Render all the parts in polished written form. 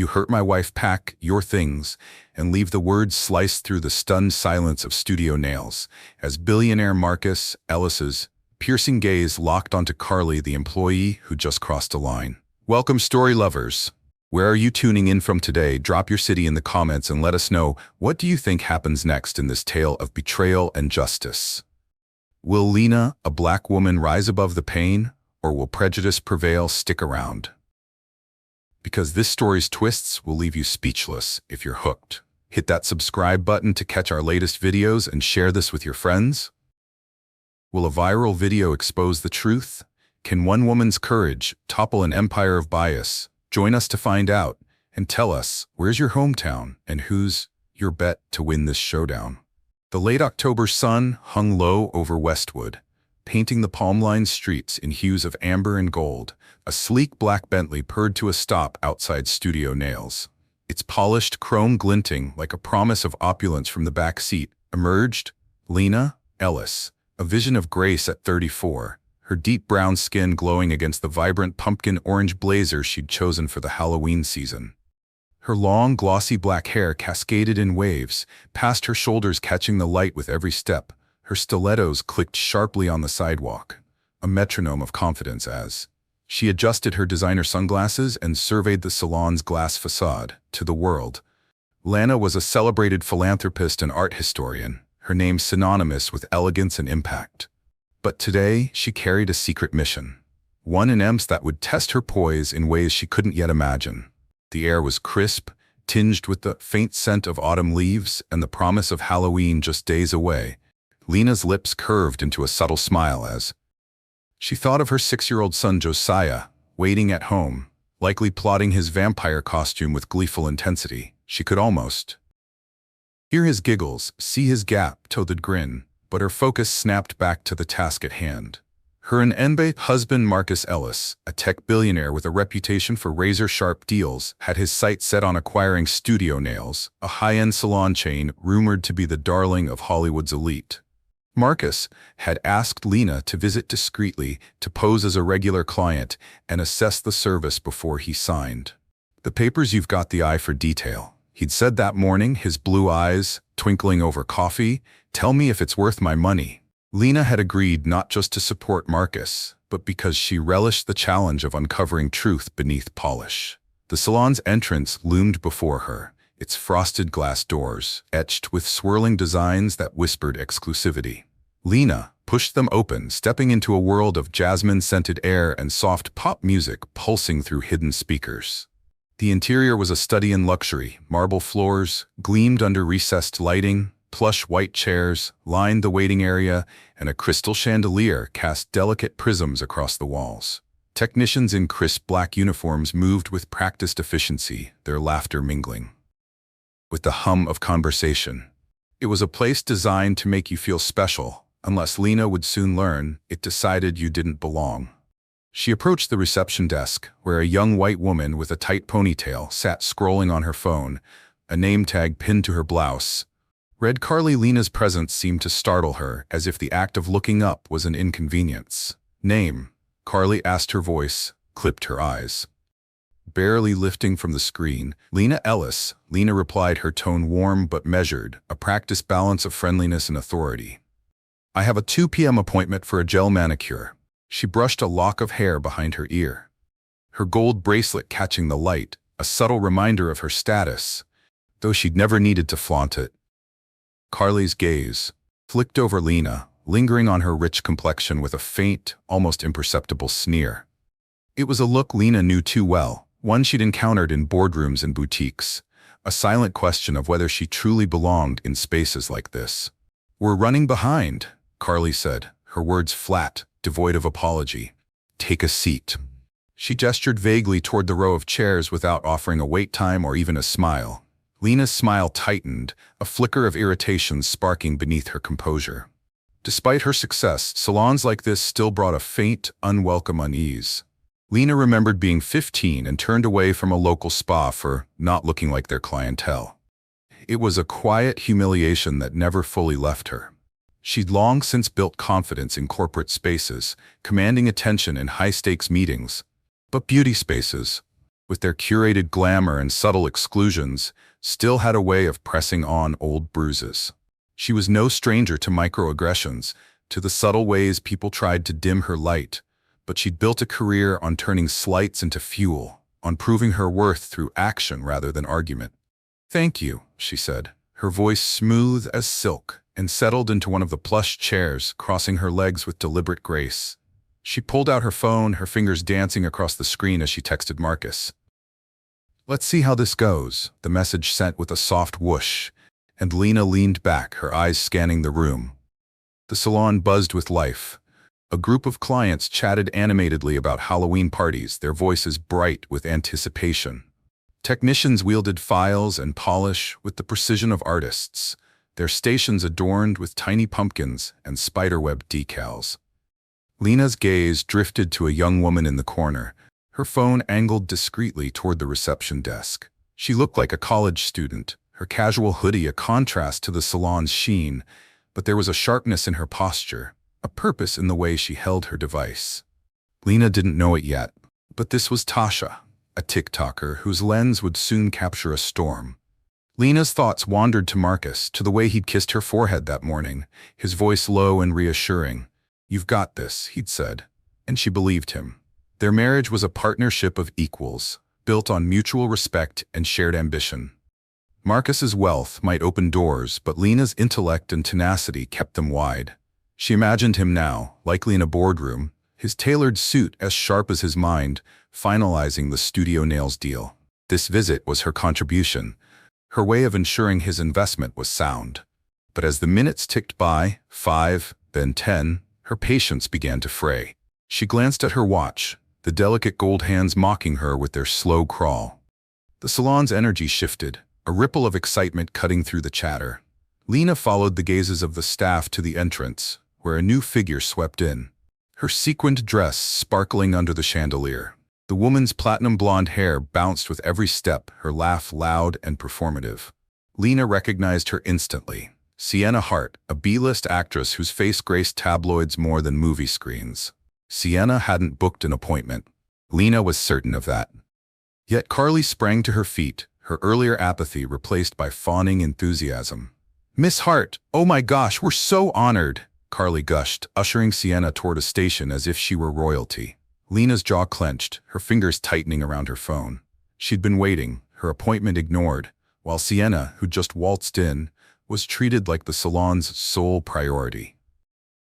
You hurt my wife, pack your things, and leave the words sliced through the stunned silence of studio nails, as billionaire Marcus Ellis's piercing gaze locked onto Carly, the employee who just crossed a line. Welcome, story lovers. Where are you tuning in from today? Drop your city in the comments and let us know, what do you think happens next in this tale of betrayal and justice? Will Lena, a black woman, rise above the pain, or will prejudice prevail? Stick around, because this story's twists will leave you speechless if you're hooked. Hit that subscribe button to catch our latest videos and share this with your friends. Will a viral video expose the truth? Can one woman's courage topple an empire of bias? Join us to find out, and tell us, where's your hometown and who's your bet to win this showdown? The late October sun hung low over Westwood, painting the palm-lined streets in hues of amber and gold. A sleek black Bentley purred to a stop outside Studio Nails. Its polished chrome glinting like a promise of opulence. From the back seat emerged Lena Ellis, a vision of grace at 34, her deep brown skin glowing against the vibrant pumpkin orange blazer she'd chosen for the Halloween season. Her long, glossy black hair cascaded in waves, past her shoulders, catching the light with every step. Her stilettos clicked sharply on the sidewalk, a metronome of confidence as she adjusted her designer sunglasses and surveyed the salon's glass facade to the world. Lana was a celebrated philanthropist and art historian, her name synonymous with elegance and impact. But today, she carried a secret mission, one in Ems that would test her poise in ways she couldn't yet imagine. The air was crisp, tinged with the faint scent of autumn leaves and the promise of Halloween just days away. Lena's lips curved into a subtle smile as she thought of her 6-year-old son Josiah, waiting at home, likely plotting his vampire costume with gleeful intensity. She could almost hear his giggles, see his gap-toothed grin, but her focus snapped back to the task at hand. Her and Enbe husband Marcus Ellis, a tech billionaire with a reputation for razor-sharp deals, had his sights set on acquiring Studio Nails, a high-end salon chain rumored to be the darling of Hollywood's elite. Marcus had asked Lena to visit discreetly, to pose as a regular client and assess the service before he signed. "The papers, you've got the eye for detail," he'd said that morning, his blue eyes twinkling over coffee. "Tell me if it's worth my money." Lena had agreed not just to support Marcus, but because she relished the challenge of uncovering truth beneath polish. The salon's entrance loomed before her, its frosted glass doors etched with swirling designs that whispered exclusivity. Lena pushed them open, stepping into a world of jasmine-scented air and soft pop music pulsing through hidden speakers. The interior was a study in luxury. Marble floors gleamed under recessed lighting, plush white chairs lined the waiting area, and a crystal chandelier cast delicate prisms across the walls. Technicians in crisp black uniforms moved with practiced efficiency, their laughter mingling with the hum of conversation. It was a place designed to make you feel special, unless Lena would soon learn it decided you didn't belong. She approached the reception desk, where a young white woman with a tight ponytail sat scrolling on her phone, a name tag pinned to her blouse. Read Carly. Lena's presence seemed to startle her, as if the act of looking up was an inconvenience. "Name?" Carly asked, her voice clipped her eyes. Barely lifting from the screen, "Lena Ellis," Lena replied, her tone warm but measured, a practiced balance of friendliness and authority. "I have a 2 p.m. appointment for a gel manicure." She brushed a lock of hair behind her ear, her gold bracelet catching the light, a subtle reminder of her status, though she'd never needed to flaunt it. Carly's gaze flicked over Lena, lingering on her rich complexion with a faint, almost imperceptible sneer. It was a look Lena knew too well, one she'd encountered in boardrooms and boutiques, a silent question of whether she truly belonged in spaces like this. "We're running behind," Carly said, her words flat, devoid of apology. "Take a seat." She gestured vaguely toward the row of chairs without offering a wait time or even a smile. Lena's smile tightened, a flicker of irritation sparking beneath her composure. Despite her success, salons like this still brought a faint, unwelcome unease. Lena remembered being 15 and turned away from a local spa for not looking like their clientele. It was a quiet humiliation that never fully left her. She'd long since built confidence in corporate spaces, commanding attention in high-stakes meetings. But beauty spaces, with their curated glamour and subtle exclusions, still had a way of pressing on old bruises. She was no stranger to microaggressions, to the subtle ways people tried to dim her light, but she'd built a career on turning slights into fuel, on proving her worth through action rather than argument. "Thank you," she said, her voice smooth as silk, and settled into one of the plush chairs, crossing her legs with deliberate grace. She pulled out her phone, her fingers dancing across the screen as she texted Marcus. "Let's see how this goes," the message sent with a soft whoosh, and Lena leaned back, her eyes scanning the room. The salon buzzed with life. A group of clients chatted animatedly about Halloween parties, their voices bright with anticipation. Technicians wielded files and polish with the precision of artists, their stations adorned with tiny pumpkins and spiderweb decals. Lena's gaze drifted to a young woman in the corner, her phone angled discreetly toward the reception desk. She looked like a college student, her casual hoodie a contrast to the salon's sheen, but there was a sharpness in her posture, a purpose in the way she held her device. Lena didn't know it yet, but this was Tasha, a TikToker whose lens would soon capture a storm. Lena's thoughts wandered to Marcus, to the way he'd kissed her forehead that morning, his voice low and reassuring. "You've got this," he'd said, and she believed him. Their marriage was a partnership of equals, built on mutual respect and shared ambition. Marcus's wealth might open doors, but Lena's intellect and tenacity kept them wide. She imagined him now, likely in a boardroom, his tailored suit as sharp as his mind, finalizing the studio nails deal. This visit was her contribution, her way of ensuring his investment was sound. But as the minutes ticked by, 5, then 10, her patience began to fray. She glanced at her watch, the delicate gold hands mocking her with their slow crawl. The salon's energy shifted, a ripple of excitement cutting through the chatter. Lena followed the gazes of the staff to the entrance, where a new figure swept in, her sequined dress sparkling under the chandelier. The woman's platinum blonde hair bounced with every step, her laugh loud and performative. Lena recognized her instantly. Sienna Hart, a B-list actress whose face graced tabloids more than movie screens. Sienna hadn't booked an appointment. Lena was certain of that. Yet Carly sprang to her feet, her earlier apathy replaced by fawning enthusiasm. "Miss Hart, oh my gosh, we're so honored!" Carly gushed, ushering Sienna toward a station as if she were royalty. Lena's jaw clenched, her fingers tightening around her phone. She'd been waiting, her appointment ignored, while Sienna, who just waltzed in, was treated like the salon's sole priority.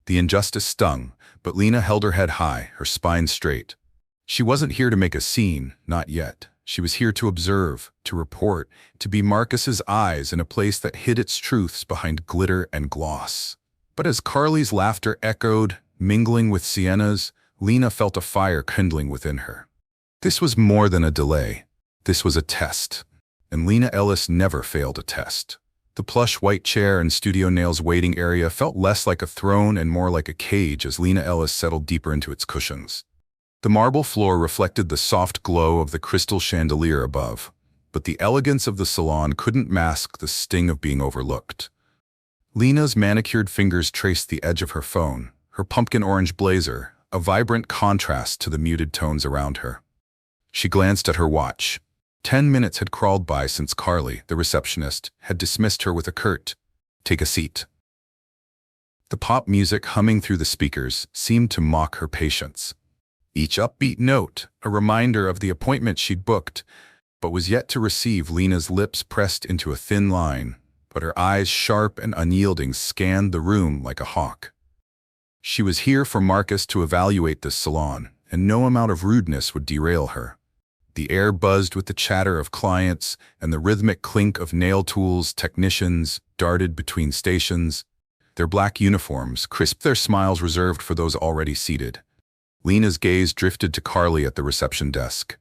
The injustice stung, but Lena held her head high, her spine straight. She wasn't here to make a scene, not yet. She was here to observe, to report, to be Marcus's eyes in a place that hid its truths behind glitter and gloss. But as Carly's laughter echoed, mingling with Sienna's, Lena felt a fire kindling within her. This was more than a delay. This was a test. And Lena Ellis never failed a test. The plush white chair and studio nails waiting area felt less like a throne and more like a cage as Lena Ellis settled deeper into its cushions. The marble floor reflected the soft glow of the crystal chandelier above, but the elegance of the salon couldn't mask the sting of being overlooked. Lena's manicured fingers traced the edge of her phone, her pumpkin orange blazer, a vibrant contrast to the muted tones around her. She glanced at her watch. 10 minutes had crawled by since Carly, the receptionist, had dismissed her with a curt, "Take a seat." The pop music humming through the speakers seemed to mock her patience. Each upbeat note, a reminder of the appointment she'd booked, but was yet to receive. Lena's lips pressed into a thin line, but her eyes, sharp and unyielding, scanned the room like a hawk. She was here for Marcus to evaluate this salon, and no amount of rudeness would derail her. The air buzzed with the chatter of clients, and the rhythmic clink of nail tools. Technicians darted between stations, their black uniforms crisp, their smiles reserved for those already seated. Lena's gaze drifted to Carly at the reception desk,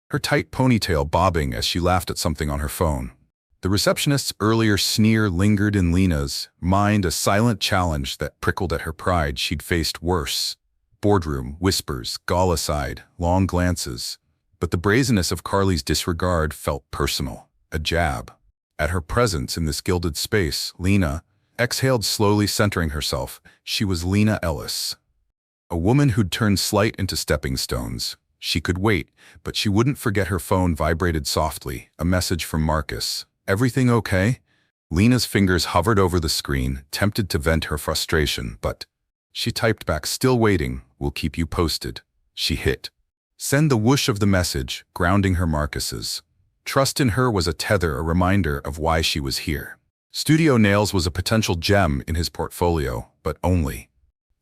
her tight ponytail bobbing as she laughed at something on her phone. The receptionist's earlier sneer lingered in Lena's mind, a silent challenge that prickled at her pride. She'd faced worse. Boardroom whispers, gall-aside, long glances. But the brazenness of Carly's disregard felt personal, a jab. At her presence in this gilded space, Lena exhaled slowly, centering herself. She was Lena Ellis, a woman who'd turned slight into stepping stones, She could wait, but she wouldn't forget her phone vibrated softly, a message from Marcus. "Everything okay?" Lena's fingers hovered over the screen, tempted to vent her frustration, but she typed back, "Still waiting, we'll keep you posted." She hit send, the whoosh of the message, grounding her Marcus's. Trust in her was a tether, a reminder of why she was here. Studio Nails was a potential gem in his portfolio, but only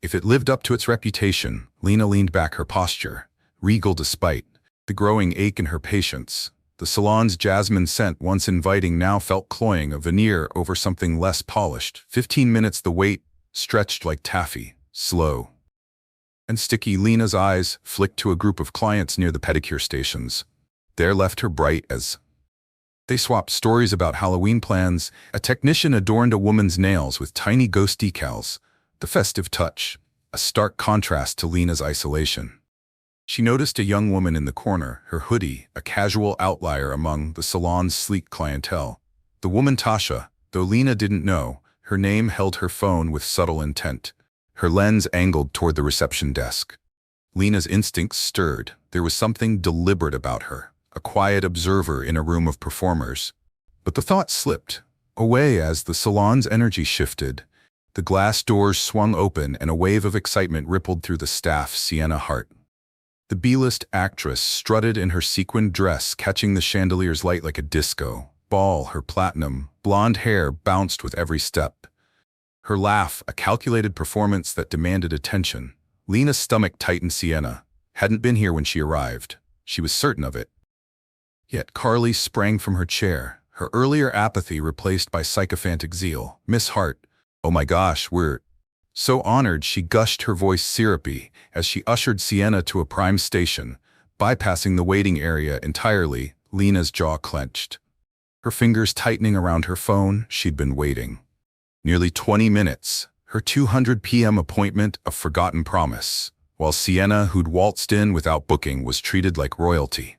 if it lived up to its reputation. Lena leaned back, her posture regal despite the growing ache in her patience. The salon's jasmine scent, once inviting, now felt cloying, a veneer over something less polished. 15 minutes, the wait stretched like taffy, slow and sticky. Lena's eyes flicked to a group of clients near the pedicure stations. There left her bright as they swapped stories about Halloween plans. A technician adorned a woman's nails with tiny ghost decals, the festive touch, a stark contrast to Lena's isolation. She noticed a young woman in the corner, her hoodie a casual outlier among the salon's sleek clientele. The woman Tasha, though Lena didn't know, her name held her phone with subtle intent. Her lens angled toward the reception desk. Lena's instincts stirred. There was something deliberate about her, a quiet observer in a room of performers. But the thought slipped away as the salon's energy shifted. The glass doors swung open and a wave of excitement rippled through the staff. Sienna Hart, the B-list actress, strutted in her sequined dress, catching the chandelier's light like a disco ball. Her platinum, blonde hair bounced with every step. Her laugh, a calculated performance that demanded attention. Lena's stomach tightened. Sienna hadn't been here when she arrived. She was certain of it. Yet Carly sprang from her chair, her earlier apathy replaced by sycophantic zeal. "Miss Hart, oh my gosh, we're so honored." She gushed, her voice syrupy, as she ushered Sienna to a prime station, bypassing the waiting area entirely. Lena's jaw clenched, her fingers tightening around her phone. She'd been waiting nearly 20 minutes, her 200 p.m. appointment a forgotten promise, while Sienna, who'd waltzed in without booking, was treated like royalty.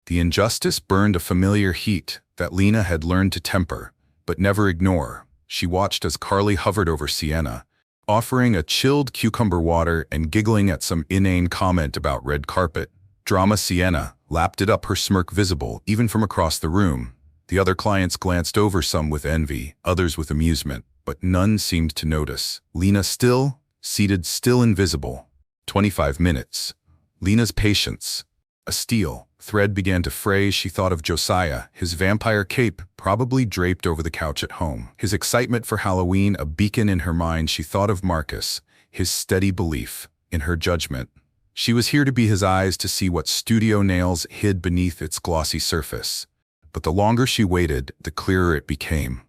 The injustice burned a familiar heat that Lena had learned to temper, but never ignore. She watched as Carly hovered over Sienna, offering a chilled cucumber water and giggling at some inane comment about red carpet drama. Sienna lapped it up, her smirk visible even from across the room. The other clients glanced over, some with envy, others with amusement, but none seemed to notice. Lena still, seated, still invisible. 25 minutes. Lena's patience, a steel thread, began to fray. She thought of Josiah, his vampire cape probably draped over the couch at home, his excitement for Halloween a beacon in her mind. She thought of Marcus, his steady belief in her judgment. She was here to be his eyes, to see what Studio Nails hid beneath its glossy surface. But the longer she waited, the clearer it became.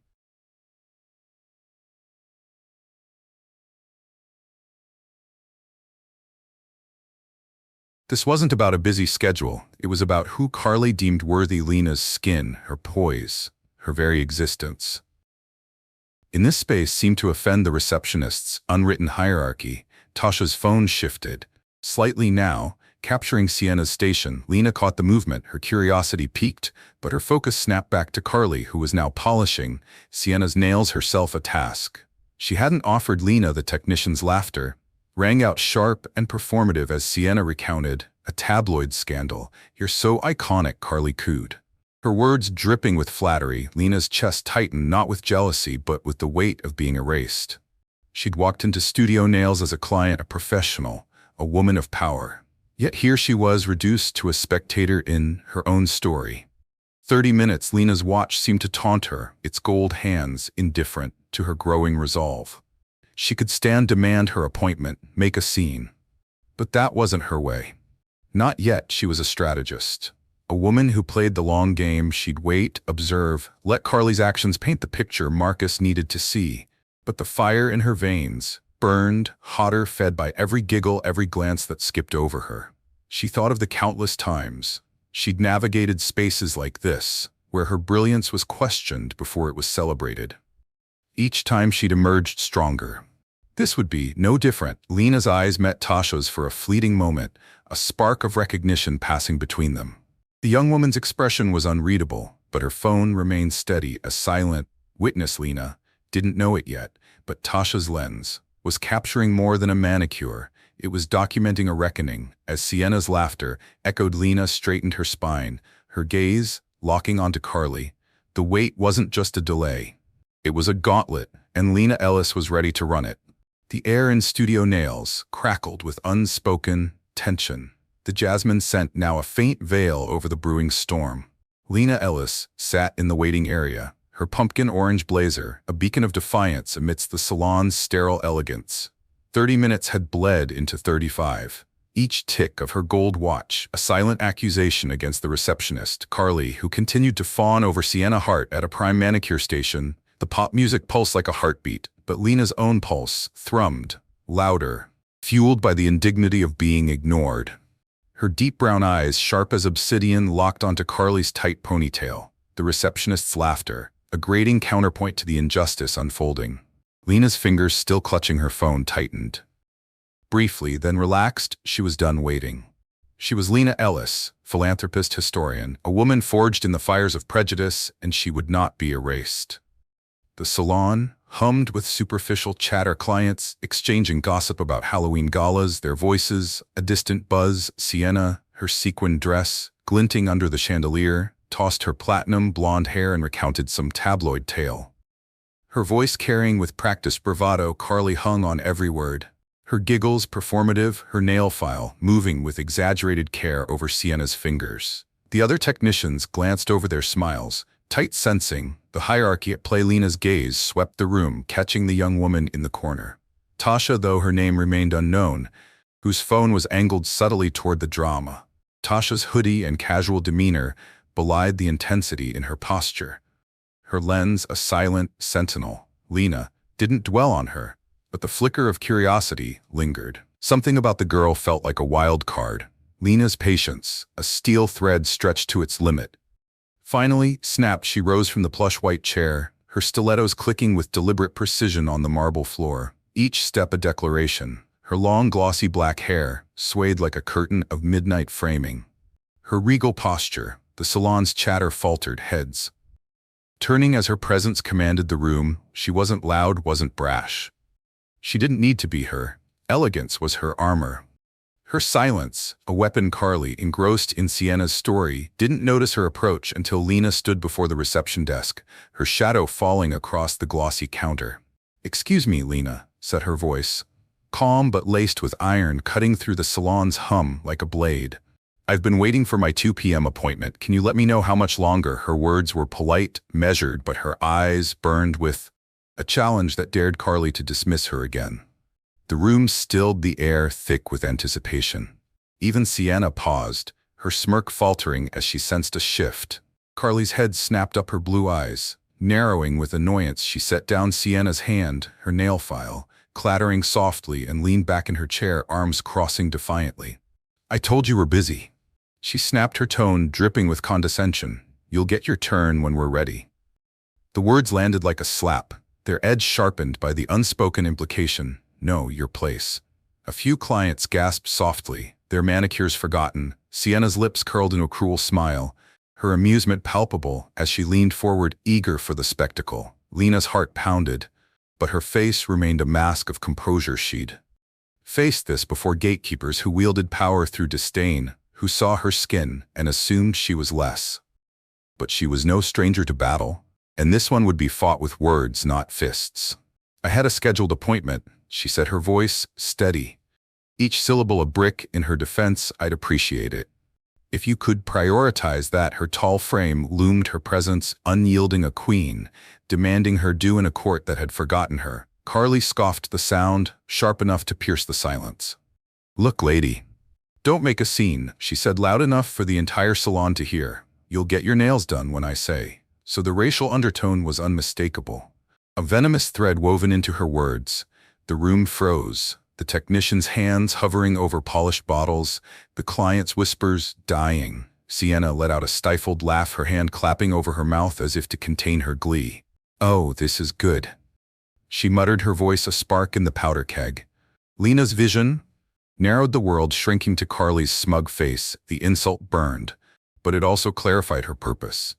This wasn't about a busy schedule. It was about who Carly deemed worthy. Lena's skin, her poise, her very existence. In this space seemed to offend the receptionist's unwritten hierarchy. Tasha's phone shifted slightly now, capturing Sienna's station. Lena caught the movement, her curiosity piqued, but her focus snapped back to Carly, who was now polishing Sienna's nails, herself a task. She hadn't offered Lena. The technician's laughter rang out sharp and performative as Sienna recounted a tabloid scandal. "You're so iconic," Carly cooed, her words dripping with flattery. Lena's chest tightened, not with jealousy, but with the weight of being erased. She'd walked into Studio Nails as a client, a professional, a woman of power. Yet here she was, reduced to a spectator in her own story. 30 minutes. Lena's watch seemed to taunt her, its gold hands indifferent to her growing resolve. She could stand, demand her appointment, make a scene. But that wasn't her way. Not yet. She was a strategist, a woman who played the long game. She'd wait, observe, let Carly's actions paint the picture Marcus needed to see. But the fire in her veins burned hotter, fed by every giggle, every glance that skipped over her. She thought of the countless times she'd navigated spaces like this, where her brilliance was questioned before it was celebrated. Each time she'd emerged stronger. This would be no different. Lena's eyes met Tasha's for a fleeting moment, a spark of recognition passing between them. The young woman's expression was unreadable, but her phone remained steady, a silent witness. Lena didn't know it yet, but Tasha's lens was capturing more than a manicure. It was documenting a reckoning. As Sienna's laughter echoed, Lena straightened her spine, her gaze locking onto Carly. The wait wasn't just a delay. It was a gauntlet, and Lena Ellis was ready to run it. The air in Studio Nails crackled with unspoken tension, the jasmine scent now a faint veil over the brewing storm. Lena Ellis sat in the waiting area, her pumpkin orange blazer a beacon of defiance amidst the salon's sterile elegance. 30 minutes had bled into 35. Each tick of her gold watch a silent accusation against the receptionist, Carly, who continued to fawn over Sienna Hart at a prime manicure station. The pop music pulsed like a heartbeat, but Lena's own pulse thrummed, louder, fueled by the indignity of being ignored. Her deep brown eyes, sharp as obsidian, locked onto Carly's tight ponytail. The receptionist's laughter, a grating counterpoint to the injustice unfolding. Lena's fingers, still clutching her phone, tightened. Briefly, then relaxed, she was done waiting. She was Lena Ellis, philanthropist, historian, a woman forged in the fires of prejudice, and she would not be erased. The salon hummed with superficial chatter, clients exchanging gossip about Halloween galas, their voices a distant buzz. Sienna, her sequined dress glinting under the chandelier, tossed her platinum blonde hair and recounted some tabloid tale. Her voice carrying with practiced bravado, Carly hung on every word. Her giggles performative, her nail file moving with exaggerated care over Sienna's fingers. The other technicians glanced over their smiles, tight sensing the hierarchy at play. Lena's gaze swept the room, catching the young woman in the corner. Tasha, though her name remained unknown, whose phone was angled subtly toward the drama. Tasha's hoodie and casual demeanor belied the intensity in her posture. Her lens a silent sentinel. Lena didn't dwell on her, but the flicker of curiosity lingered. Something about the girl felt like a wild card. Lena's patience, a steel thread stretched to its limit. Finally, snapped, she rose from the plush white chair, her stilettos clicking with deliberate precision on the marble floor. Each step a declaration. Her long, glossy black hair swayed like a curtain of midnight framing. Her regal posture, the salon's chatter faltered heads. Turning as her presence commanded the room, she wasn't loud, wasn't brash. She didn't need to be her. Elegance was her armor. Her silence, a weapon. Carly, engrossed in Sienna's story, didn't notice her approach until Lena stood before the reception desk, her shadow falling across the glossy counter. "Excuse me, Lena," said her voice, calm but laced with iron, cutting through the salon's hum like a blade. "I've been waiting for my 2 p.m. appointment. Can you let me know how much longer?" Her words were polite, measured, but her eyes burned with a challenge that dared Carly to dismiss her again. The room stilled, the air thick with anticipation. Even Sienna paused, her smirk faltering as she sensed a shift. Carly's head snapped up, her blue eyes narrowing with annoyance. She set down Sienna's hand, her nail file clattering softly, and leaned back in her chair, arms crossing defiantly. "I told you we're busy," she snapped, her tone dripping with condescension. "You'll get your turn when we're ready." The words landed like a slap, their edge sharpened by the unspoken implication. "Know your place." A few clients gasped softly, their manicures forgotten. Sienna's lips curled in a cruel smile, her amusement palpable as she leaned forward, eager for the spectacle. Lena's heart pounded, but her face remained a mask of composure. She'd faced this before, gatekeepers who wielded power through disdain, who saw her skin and assumed she was less. But she was no stranger to battle, and this one would be fought with words, not fists. "I had a scheduled appointment," she said, her voice steady, each syllable a brick in her defense. "I'd appreciate it if you could prioritize that." Her tall frame loomed, her presence unyielding, a queen, demanding her due in a court that had forgotten her. Carly scoffed, the sound sharp enough to pierce the silence. "Look, lady, don't make a scene," she said, loud enough for the entire salon to hear. "You'll get your nails done when I say so." The racial undertone was unmistakable, a venomous thread woven into her words. The room froze, the technician's hands hovering over polished bottles, the client's whispers dying. Sienna let out a stifled laugh, her hand clapping over her mouth as if to contain her glee. "Oh, this is good," she muttered, her voice a spark in the powder keg. Lena's vision narrowed, the world shrinking to Carly's smug face. The insult burned, but it also clarified her purpose.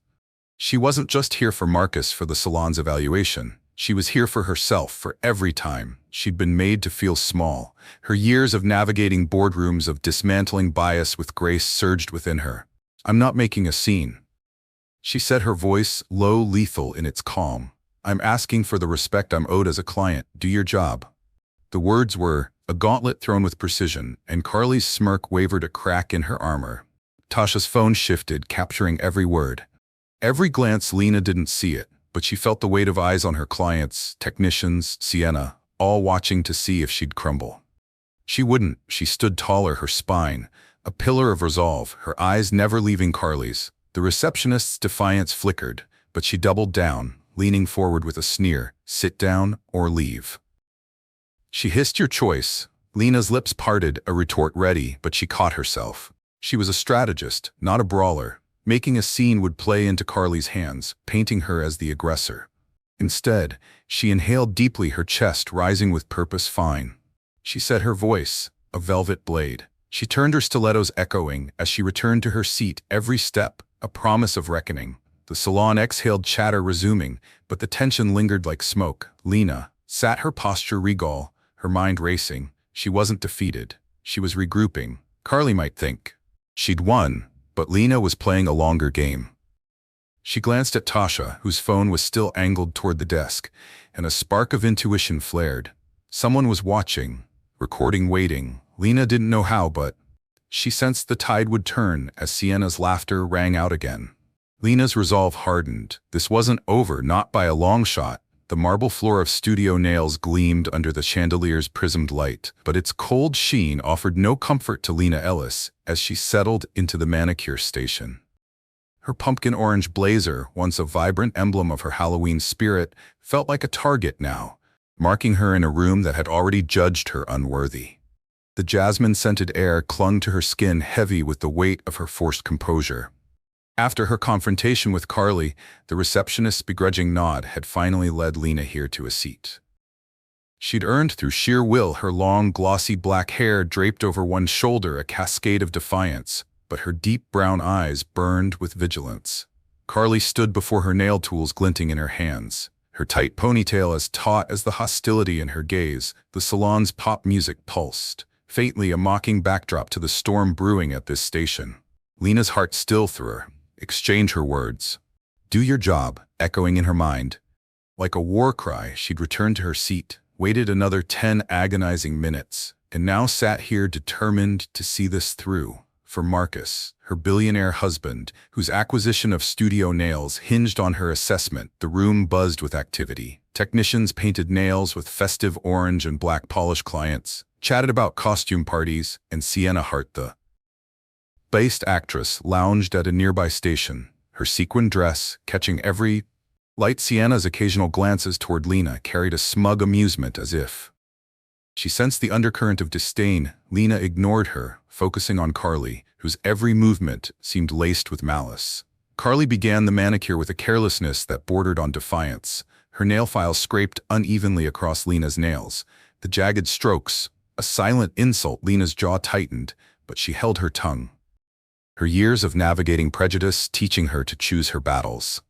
She wasn't just here for Marcus, for the salon's evaluation. She was here for herself, for every time. She'd been made to feel small. Her years of navigating boardrooms, of dismantling bias with grace surged within her. "I'm not making a scene," she said, her voice low, lethal in its calm. "I'm asking for the respect I'm owed as a client. Do your job." The words were a gauntlet thrown with precision, and Carly's smirk wavered a crack in her armor. Tasha's phone shifted, capturing every word. Every glance. Lena didn't see it, but she felt the weight of eyes on her clients, technicians, Sienna, all watching to see if she'd crumble. She wouldn't. She stood taller, her spine a pillar of resolve, her eyes never leaving Carly's. The receptionist's defiance flickered, but she doubled down, leaning forward with a sneer. "Sit down or leave." She hissed, "Your choice." Lena's lips parted, a retort ready, but she caught herself. She was a strategist, not a brawler. Making a scene would play into Carly's hands, painting her as the aggressor. Instead, she inhaled deeply, her chest rising with purpose. "Fine," she said, her voice a velvet blade. She turned, her stilettos echoing as she returned to her seat, every step a promise of reckoning. The salon exhaled, chatter resuming, but the tension lingered like smoke. Lena sat, her posture regal, her mind racing. She wasn't defeated. She was regrouping. Carly might think she'd won, but Lena was playing a longer game. She glanced at Tasha, whose phone was still angled toward the desk, and a spark of intuition flared. Someone was watching, recording, waiting. Lena didn't know how, but she sensed the tide would turn as Sienna's laughter rang out again. Lena's resolve hardened. This wasn't over, not by a long shot. The marble floor of Studio Nails gleamed under the chandelier's prismed light, but its cold sheen offered no comfort to Lena Ellis as she settled into the manicure station. Her pumpkin orange blazer, once a vibrant emblem of her Halloween spirit, felt like a target now, marking her in a room that had already judged her unworthy. The jasmine-scented air clung to her skin, heavy with the weight of her forced composure. After her confrontation with Carly, the receptionist's begrudging nod had finally led Lena here to a seat. She'd earned through sheer will, her long, glossy black hair draped over one shoulder, a cascade of defiance, but her deep brown eyes burned with vigilance. Carly stood before her, nail tools glinting in her hands, her tight ponytail as taut as the hostility in her gaze. The salon's pop music pulsed, faintly a mocking backdrop to the storm brewing at this station. Lena's heart still through her. "Exchange," her words. "Do your job," echoing in her mind. Like a war cry, she'd returned to her seat, waited another 10 agonizing minutes, and now sat here determined to see this through. For Marcus, her billionaire husband, whose acquisition of Studio Nails hinged on her assessment, the room buzzed with activity. Technicians painted nails with festive orange and black polish. Clients chatted about costume parties, and Sienna Hart, the based actress, lounged at a nearby station, her sequin dress catching every light. Sienna's occasional glances toward Lena carried a smug amusement, as if she sensed the undercurrent of disdain. Lena ignored her, focusing on Carly, whose every movement seemed laced with malice. Carly began the manicure with a carelessness that bordered on defiance. Her nail files scraped unevenly across Lena's nails, the jagged strokes a silent insult. Lena's jaw tightened, but she held her tongue. Her years of navigating prejudice teaching her to choose her battles.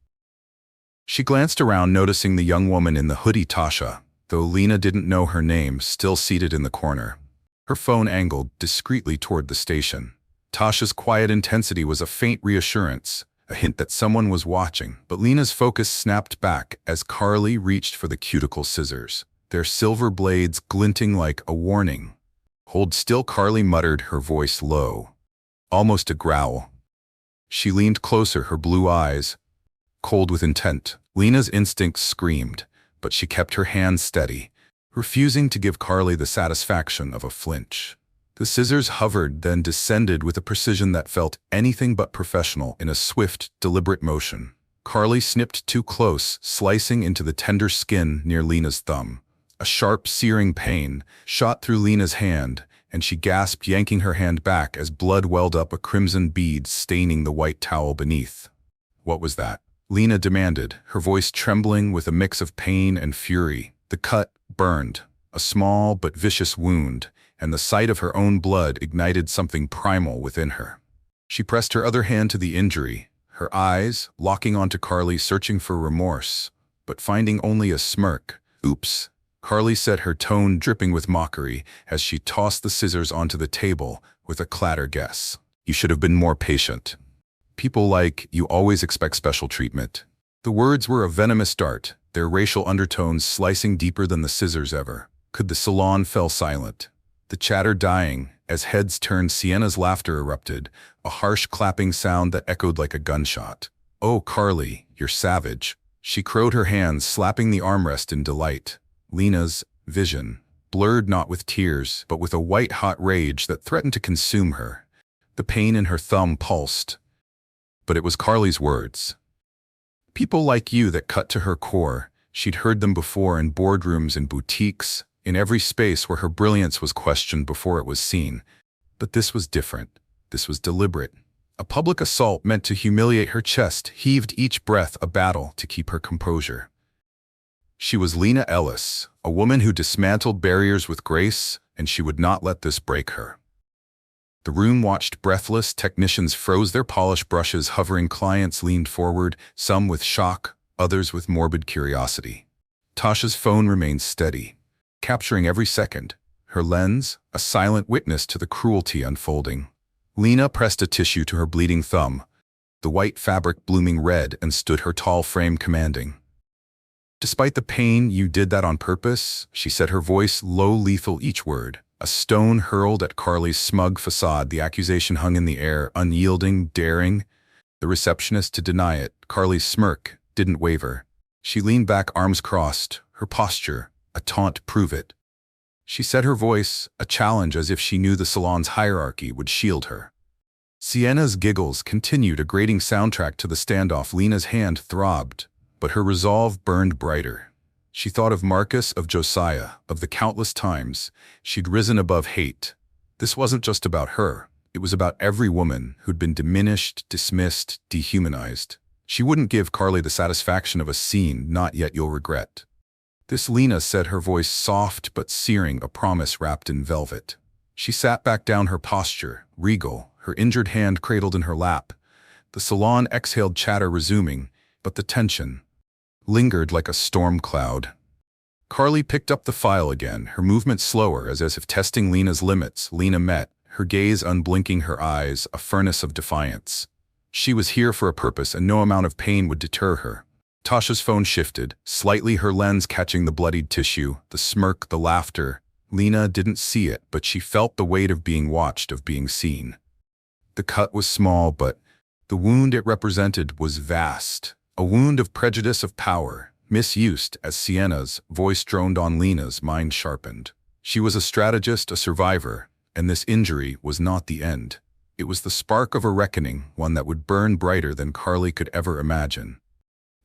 She glanced around, noticing the young woman in the hoodie, Tasha, though Lena didn't know her name, still seated in the corner. Her phone angled discreetly toward the station. Tasha's quiet intensity was a faint reassurance, a hint that someone was watching, but Lena's focus snapped back as Carly reached for the cuticle scissors, their silver blades glinting like a warning. "Hold still," Carly muttered, her voice low, almost a growl. She leaned closer, her blue eyes cold with intent. Lena's instincts screamed, but she kept her hand steady, refusing to give Carly the satisfaction of a flinch. The scissors hovered, then descended with a precision that felt anything but professional. In a swift, deliberate motion, Carly snipped too close, slicing into the tender skin near Lena's thumb. A sharp, searing pain shot through Lena's hand, and she gasped, yanking her hand back as blood welled up, a crimson bead staining the white towel beneath. "What was that?" Lena demanded, her voice trembling with a mix of pain and fury. The cut burned, a small but vicious wound, and the sight of her own blood ignited something primal within her. She pressed her other hand to the injury, her eyes locking onto Carly, searching for remorse. but finding only a smirk. "Oops," Carly said, her tone dripping with mockery as she tossed the scissors onto the table with a clatter. "Guess. You should have been more patient. People like you always expect special treatment." The words were a venomous dart, their racial undertones slicing deeper than the scissors ever could. The salon fell silent, the chatter dying. As heads turned, Sienna's laughter erupted, a harsh clapping sound that echoed like a gunshot. "Oh, Carly, you're savage." She crowed, her hands slapping the armrest in delight. Lena's vision blurred not with tears, but with a white-hot rage that threatened to consume her. The pain in her thumb pulsed. But it was Carly's words. People like you, that cut to her core. She'd heard them before in boardrooms and boutiques, in every space where her brilliance was questioned before it was seen. But this was different. This was deliberate. A public assault meant to humiliate her. Chest heaved, each breath a battle to keep her composure. She was Lena Ellis, a woman who dismantled barriers with grace, and she would not let this break her. The room watched breathless. Technicians froze their polished brushes, hovering clients leaned forward, some with shock, others with morbid curiosity. Tasha's phone remained steady, capturing every second, her lens a silent witness to the cruelty unfolding. Lena pressed a tissue to her bleeding thumb, the white fabric blooming red, and stood her tall frame commanding. "Despite the pain, you did that on purpose," she said, her voice low, lethal each word. A stone hurled at Carly's smug facade, the accusation hung in the air, unyielding, daring. The receptionist to deny it. Carly's smirk didn't waver. She leaned back, arms crossed, her posture a taunt. "Prove it." She said, her voice a challenge, as if she knew the salon's hierarchy would shield her. Sienna's giggles continued, a grating soundtrack to the standoff. Lena's hand throbbed, but her resolve burned brighter. She thought of Marcus, of Josiah, of the countless times she'd risen above hate. This wasn't just about her. It was about every woman who'd been diminished, dismissed, dehumanized. She wouldn't give Carly the satisfaction of a scene not yet you'll regret. This, Lena said, her voice soft but searing, a promise wrapped in velvet. She sat back down, her posture regal, her injured hand cradled in her lap. The salon exhaled, chatter resuming, but the tension lingered like a storm cloud. Carly picked up the file again, her movement slower, as if testing Lena's limits. Lena met, her gaze unblinking, her eyes a furnace of defiance. She was here for a purpose, and no amount of pain would deter her. Tasha's phone shifted, slightly, her lens catching the bloodied tissue, the smirk, the laughter. Lena didn't see it, but she felt the weight of being watched, of being seen. The cut was small, but the wound it represented was vast. A wound of prejudice, of power, misused. As Sienna's voice droned on, Lena's mind sharpened. She was a strategist, a survivor, and this injury was not the end. It was the spark of a reckoning, one that would burn brighter than Carly could ever imagine.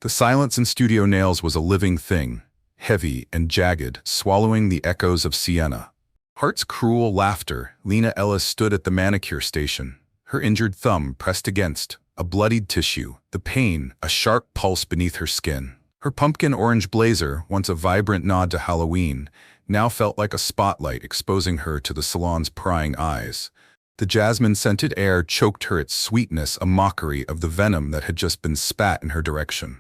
The silence in Studio Nails was a living thing, heavy and jagged, swallowing the echoes of Sienna. Heart's cruel laughter. Lena Ellis stood at the manicure station, her injured thumb pressed against a bloodied tissue, the pain a sharp pulse beneath her skin. Her pumpkin orange blazer, once a vibrant nod to Halloween, now felt like a spotlight, exposing her to the salon's prying eyes. The jasmine-scented air choked her, its sweetness a mockery of the venom that had just been spat in her direction.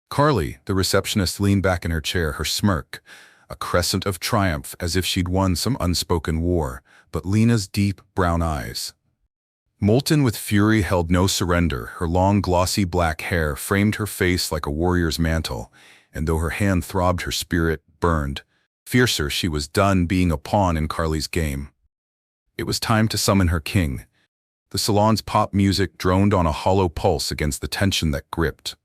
Carly, the receptionist, leaned back in her chair, her smirk a crescent of triumph, as if she'd won some unspoken war. But Lena's deep brown eyes, molten with fury, held no surrender. Her long, glossy black hair framed her face like a warrior's mantle, and though her hand throbbed, her spirit burned. Fiercer, she was done being a pawn in Carly's game. It was time to summon her king. The salon's pop music droned on a hollow pulse against the tension that gripped.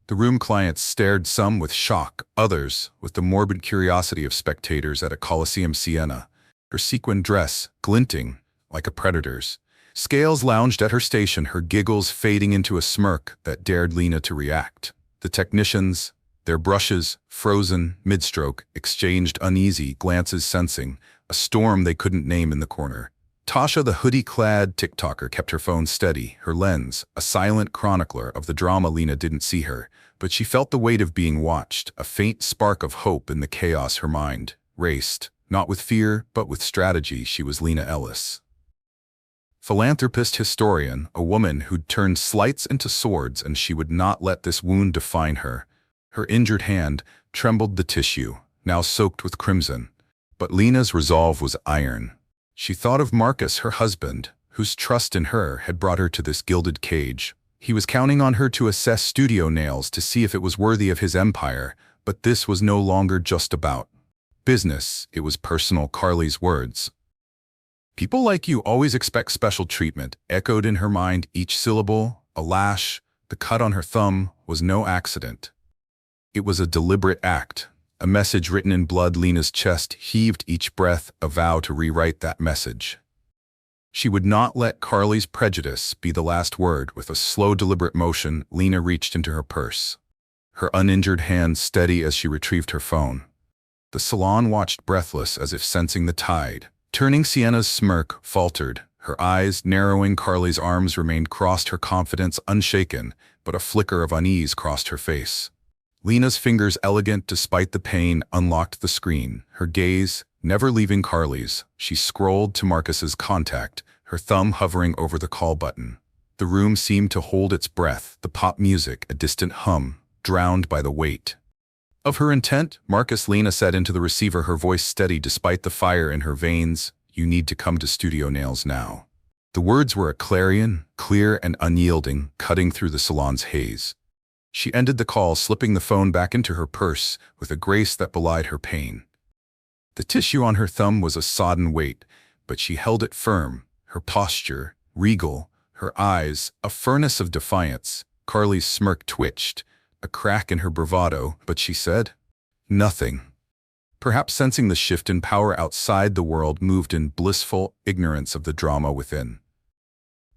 The room clients stared, some with shock, others with the morbid curiosity of spectators at a Colosseum. Sienna, her sequin dress glinting like a predator's, scales lounged at her station, her giggles fading into a smirk that dared Lena to react. The technicians, their brushes frozen mid-stroke, exchanged uneasy glances, sensing a storm they couldn't name in the corner. Tasha, the hoodie-clad TikToker, kept her phone steady, her lens a silent chronicler of the drama. Lena didn't see her, but she felt the weight of being watched, a faint spark of hope in the chaos. Her mind raced, not with fear, but with strategy. She was Lena Ellis, philanthropist, historian, a woman who'd turned slights into swords, and she would not let this wound define her. Her injured hand trembled the tissue, now soaked with crimson. But Lena's resolve was iron. She thought of Marcus, her husband, whose trust in her had brought her to this gilded cage. He was counting on her to assess Studio Nails to see if it was worthy of his empire, but this was no longer just about business. It was personal. Carly's words, "People like you always expect special treatment," echoed in her mind, each syllable a lash. The cut on her thumb was no accident. It was a deliberate act, a message written in blood. Lena's chest heaved, each breath a vow to rewrite that message. She would not let Carly's prejudice be the last word. With a slow, deliberate motion, Lena reached into her purse, her uninjured hand steady as she retrieved her phone. The salon watched, breathless, as if sensing the tide. Turning, Sienna's smirk faltered, her eyes narrowing. Carly's arms remained crossed, her confidence unshaken, but a flicker of unease crossed her face. Lena's fingers, elegant despite the pain, unlocked the screen, her gaze never leaving Carly's. She scrolled to Marcus's contact, her thumb hovering over the call button. The room seemed to hold its breath, the pop music a distant hum, drowned by the weight of her intent. "Marcus," Lena said into the receiver, her voice steady despite the fire in her veins, "you need to come to Studio Nails now." The words were a clarion, clear and unyielding, cutting through the salon's haze. She ended the call, slipping the phone back into her purse with a grace that belied her pain. The tissue on her thumb was a sodden weight, but she held it firm, her posture regal, her eyes a furnace of defiance. Carly's smirk twitched, a crack in her bravado, but she said nothing. Perhaps sensing the shift in power outside, the world moved in blissful ignorance of the drama within.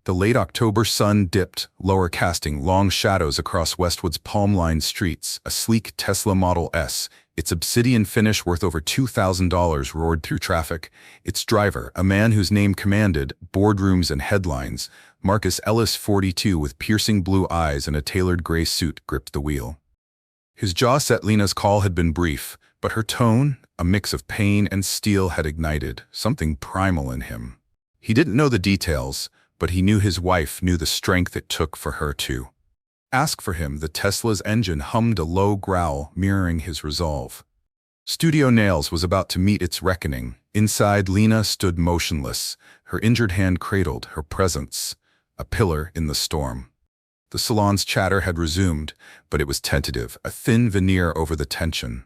The late October sun dipped lower, casting long shadows across Westwood's palm-lined streets. A sleek Tesla Model S, its obsidian finish worth over $2,000, roared through traffic. Its driver, a man whose name commanded boardrooms and headlines, Marcus Ellis, 42, with piercing blue eyes and a tailored gray suit, gripped the wheel. His jaw set. Lena's call had been brief, but her tone, a mix of pain and steel, had ignited something primal in him. He didn't know the details, but he knew his wife knew the strength it took for her to ask for him. The Tesla's engine hummed a low growl, mirroring his resolve. Studio Nails was about to meet its reckoning. Inside, Lena stood motionless, her injured hand cradled, her presence a pillar in the storm. The salon's chatter had resumed, but it was tentative, a thin veneer over the tension.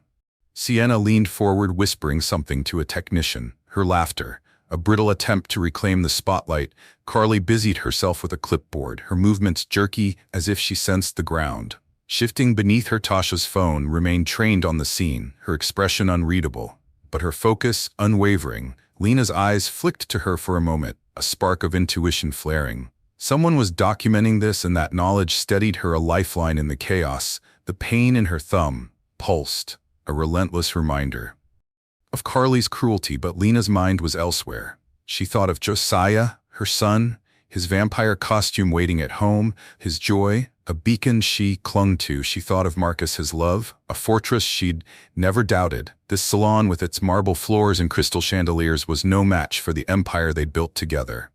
Sienna leaned forward, whispering something to a technician, her laughter a brittle attempt to reclaim the spotlight. Carly busied herself with a clipboard, her movements jerky as if she sensed the ground. Shifting beneath her, Tasha's phone remained trained on the scene, her expression unreadable, but her focus unwavering. Lena's eyes flicked to her for a moment, a spark of intuition flaring. Someone was documenting this, and that knowledge steadied her, a lifeline in the chaos. The pain in her thumb pulsed, a relentless reminder of Carly's cruelty, but Lena's mind was elsewhere. She thought of Josiah, her son, his vampire costume waiting at home, his joy, a beacon she clung to. She thought of Marcus, his love, a fortress she'd never doubted. This salon, with its marble floors and crystal chandeliers, was no match for the empire they'd built together.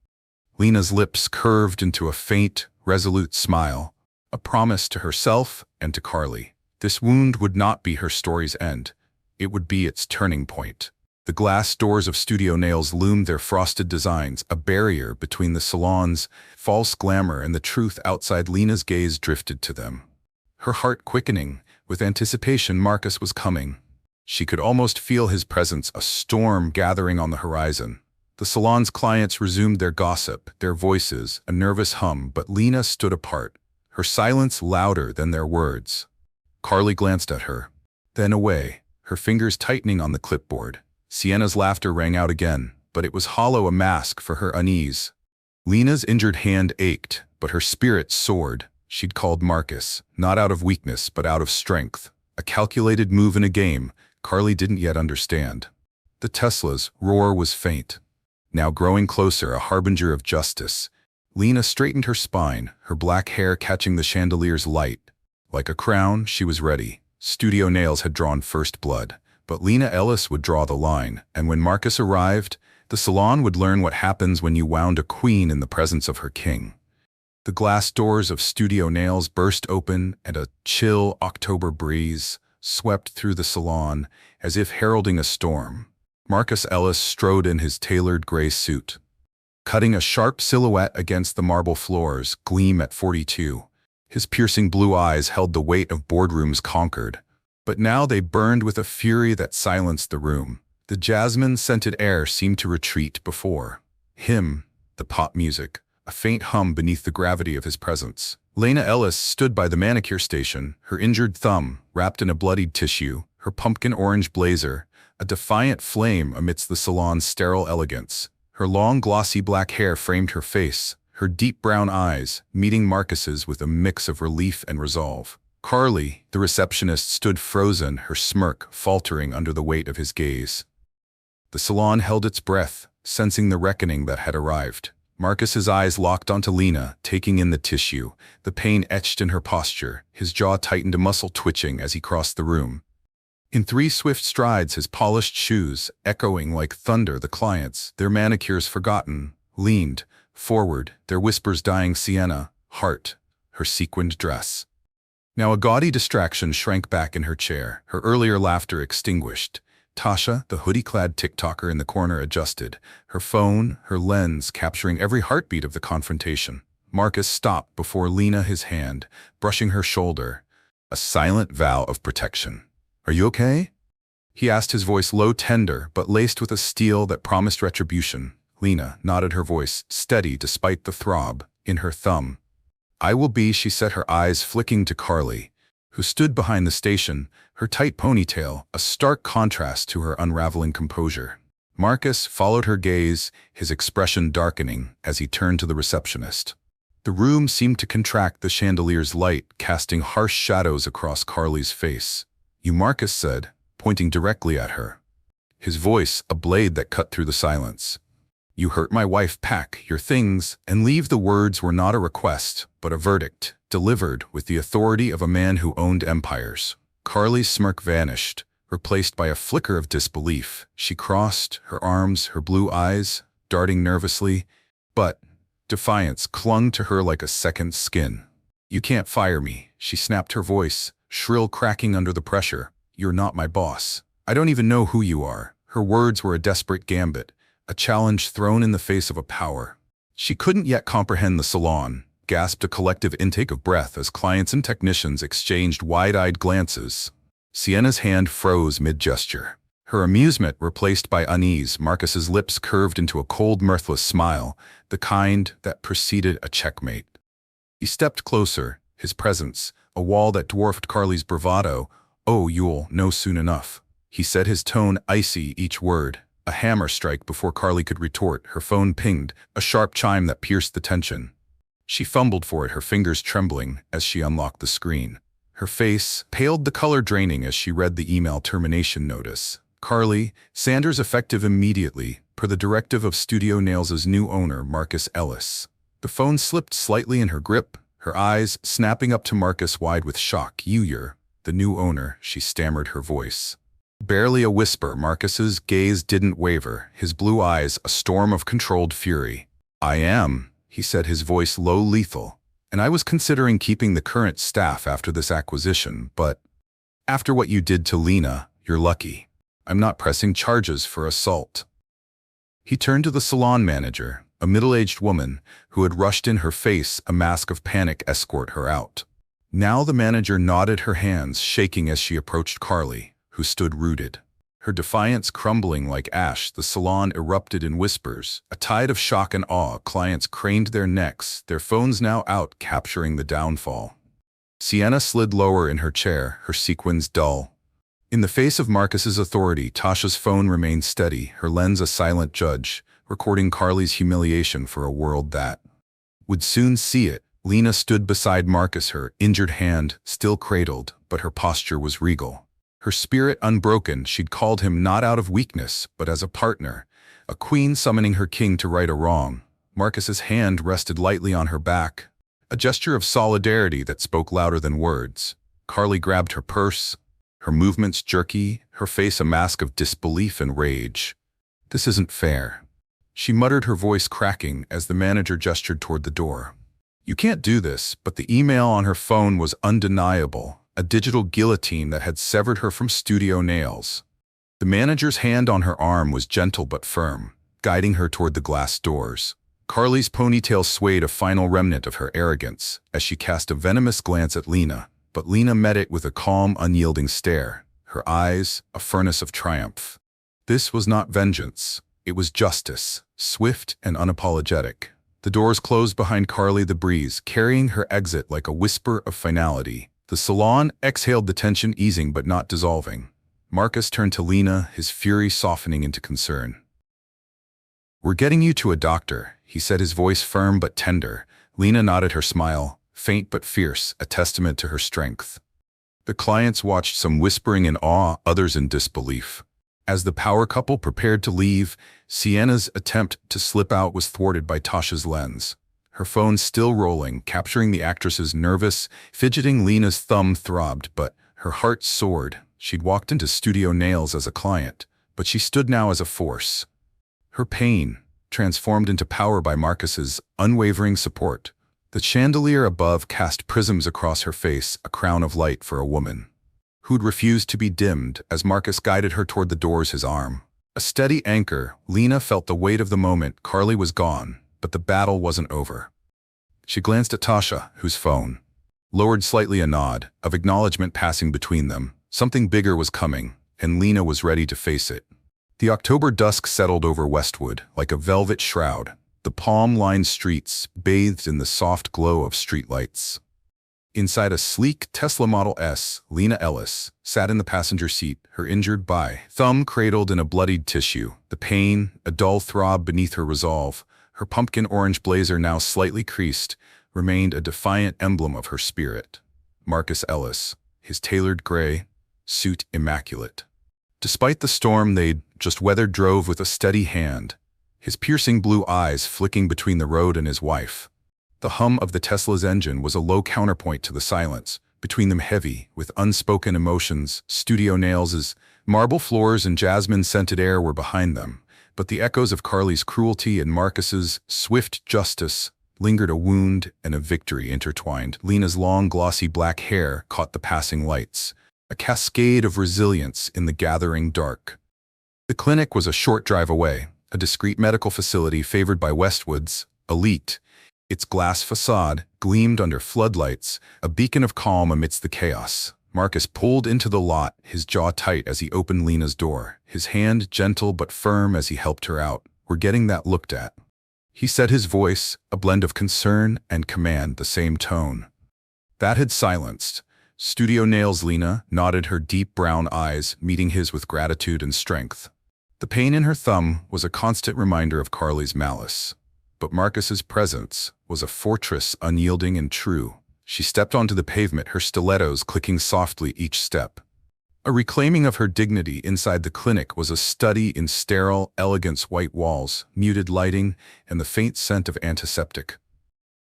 Lena's lips curved into a faint, resolute smile, a promise to herself and to Carly. This wound would not be her story's end. It would be its turning point. The glass doors of Studio Nails loomed, their frosted designs, a barrier between the salon's false glamour and the truth outside. Lena's gaze drifted to them, her heart quickening with anticipation. Marcus was coming. She could almost feel his presence, a storm gathering on the horizon. The salon's clients resumed their gossip, their voices a nervous hum, but Lena stood apart, her silence louder than their words. Carly glanced at her, then away, her fingers tightening on the clipboard. Sienna's laughter rang out again, but it was hollow, a mask for her unease. Lena's injured hand ached, but her spirit soared. She'd called Marcus, not out of weakness, but out of strength. A calculated move in a game Carly didn't yet understand. The Tesla's roar was faint, now growing closer, a harbinger of justice. Lena straightened her spine, her black hair catching the chandelier's light. Like a crown, she was ready. Studio Nails had drawn first blood, but Lena Ellis would draw the line, and when Marcus arrived, the salon would learn what happens when you wound a queen in the presence of her king. The glass doors of Studio Nails burst open and a chill October breeze swept through the salon as if heralding a storm. Marcus Ellis strode in his tailored gray suit, cutting a sharp silhouette against the marble floors, gleam at 42. His piercing blue eyes held the weight of boardrooms conquered, but now they burned with a fury that silenced the room. The jasmine-scented air seemed to retreat before him, the pop music, a faint hum beneath the gravity of his presence. Lena Ellis stood by the manicure station, her injured thumb wrapped in a bloodied tissue, her pumpkin orange blazer, a defiant flame amidst the salon's sterile elegance. Her long, glossy black hair framed her face, her deep brown eyes meeting Marcus's with a mix of relief and resolve. Carly, the receptionist, stood frozen, her smirk faltering under the weight of his gaze. The salon held its breath, sensing the reckoning that had arrived. Marcus's eyes locked onto Lena, taking in the tissue, the pain etched in her posture, his jaw tightened, a muscle twitching as he crossed the room. In 3 swift strides, his polished shoes, echoing like thunder, the clients, their manicures forgotten, leaned forward, their whispers dying. Sienna, heart, her sequined dress. Now a gaudy distraction shrank back in her chair, her earlier laughter extinguished. Tasha, the hoodie-clad TikToker in the corner, adjusted, her phone, her lens capturing every heartbeat of the confrontation. Marcus stopped before Lena, his hand brushing her shoulder, a silent vow of protection. "Are you okay?" he asked, his voice low, tender, but laced with a steel that promised retribution. Lena nodded, her voice steady despite the throb in her thumb. "I will be," she said, her eyes flicking to Carly, who stood behind the station, her tight ponytail a stark contrast to her unraveling composure. Marcus followed her gaze, his expression darkening as he turned to the receptionist. The room seemed to contract, the chandelier's light casting harsh shadows across Carly's face. "You," Marcus said, pointing directly at her, his voice a blade that cut through the silence. "You hurt my wife. Pack your things and leave." The words were not a request, but a verdict, delivered with the authority of a man who owned empires. Carly's smirk vanished, replaced by a flicker of disbelief. She crossed her arms, her blue eyes darting nervously, but defiance clung to her like a second skin. "You can't fire me," she snapped, her voice shrill, cracking under the pressure. "You're not my boss. I don't even know who you are." Her words were a desperate gambit, a challenge thrown in the face of a power she couldn't yet comprehend. The salon gasped, a collective intake of breath as clients and technicians exchanged wide-eyed glances. Sienna's hand froze mid-gesture, her amusement replaced by unease. Marcus's lips curved into a cold, mirthless smile, the kind that preceded a checkmate. He stepped closer, his presence a wall that dwarfed Carly's bravado. "Oh, you'll know soon enough," he said, his tone icy, each word a hammer strike before Carly could retort. Her phone pinged, a sharp chime that pierced the tension. She fumbled for it, her fingers trembling as she unlocked the screen. Her face paled, the color draining as she read the email termination notice. "Carly, Sanders effective immediately, per the directive of Studio Nails' new owner, Marcus Ellis." The phone slipped slightly in her grip, her eyes snapping up to Marcus wide with shock. "You're the new owner," she stammered, her voice barely a whisper. Marcus's gaze didn't waver, his blue eyes a storm of controlled fury. "I am," he said, his voice low, lethal. "And I was considering keeping the current staff after this acquisition, but after what you did to Lena, you're lucky. I'm not pressing charges for assault." He turned to the salon manager, a middle-aged woman who had rushed in, her face a mask of panic. "Escort her out." Now the manager nodded, her hands shaking as she approached Carly, who stood rooted, her defiance crumbling like ash. The salon erupted in whispers, a tide of shock and awe. Clients craned their necks, their phones now out, capturing the downfall. Sienna slid lower in her chair, her sequins dull. In the face of Marcus's authority, Tasha's phone remained steady, her lens a silent judge, recording Carly's humiliation for a world that would soon see it. Lena stood beside Marcus, her injured hand still cradled, but her posture was regal. Her spirit unbroken. She'd called him not out of weakness, but as a partner, a queen summoning her king to right a wrong. Marcus's hand rested lightly on her back, a gesture of solidarity that spoke louder than words. Carly grabbed her purse, her movements jerky, her face a mask of disbelief and rage. "This isn't fair," she muttered, her voice cracking as the manager gestured toward the door. "You can't do this," but the email on her phone was undeniable, a digital guillotine that had severed her from Studio Nails. The manager's hand on her arm was gentle but firm, guiding her toward the glass doors. Carly's ponytail swayed, a final remnant of her arrogance, as she cast a venomous glance at Lena, but Lena met it with a calm, unyielding stare, her eyes a furnace of triumph. This was not vengeance. It was justice, swift and unapologetic. The doors closed behind Carly, the breeze carrying her exit like a whisper of finality. The salon exhaled, the tension easing but not dissolving. Marcus turned to Lena, his fury softening into concern. "We're getting you to a doctor," he said, his voice firm but tender. Lena nodded, her smile, faint but fierce, a testament to her strength. The clients watched, some whispering in awe, others in disbelief. As the power couple prepared to leave, Sienna's attempt to slip out was thwarted by Tasha's lens. Her phone still rolling, capturing the actress's nervous, fidgeting. Lena's thumb throbbed, but her heart soared. She'd walked into Studio Nails as a client, but she stood now as a force. Her pain, transformed into power by Marcus's unwavering support. The chandelier above cast prisms across her face, a crown of light for a woman who'd refused to be dimmed. As Marcus guided her toward the doors, his arm a steady anchor, Lena felt the weight of the moment. Carly was gone, but the battle wasn't over. She glanced at Tasha, whose phone lowered slightly, a nod of acknowledgement passing between them. Something bigger was coming, and Lena was ready to face it. The October dusk settled over Westwood like a velvet shroud, the palm-lined streets bathed in the soft glow of streetlights. Inside a sleek Tesla Model S, Lena Ellis sat in the passenger seat, her injured thumb cradled in a bloodied tissue, the pain a dull throb beneath her resolve. Her pumpkin orange blazer, now slightly creased, remained a defiant emblem of her spirit. Marcus Ellis, his tailored gray suit immaculate. Despite the storm they'd just weathered, drove with a steady hand, his piercing blue eyes flicking between the road and his wife. The hum of the Tesla's engine was a low counterpoint to the silence between them, heavy with unspoken emotions. Studio Nails' marble floors and jasmine-scented air were behind them, but the echoes of Carly's cruelty and Marcus's swift justice lingered, a wound and a victory intertwined. Lena's long, glossy black hair caught the passing lights, a cascade of resilience in the gathering dark. The clinic was a short drive away, a discreet medical facility favored by Westwood's elite. Its glass facade gleamed under floodlights, a beacon of calm amidst the chaos. Marcus pulled into the lot, his jaw tight as he opened Lena's door, his hand gentle but firm as he helped her out. "We're getting that looked at," he said, his voice a blend of concern and command, the same tone that had silenced Studio Nails. Lena nodded, her deep brown eyes meeting his with gratitude and strength. The pain in her thumb was a constant reminder of Carly's malice, but Marcus's presence was a fortress, unyielding and true. She stepped onto the pavement, her stilettos clicking softly each step. A reclaiming of her dignity. Inside the clinic was a study in sterile elegance, white walls, muted lighting, and the faint scent of antiseptic.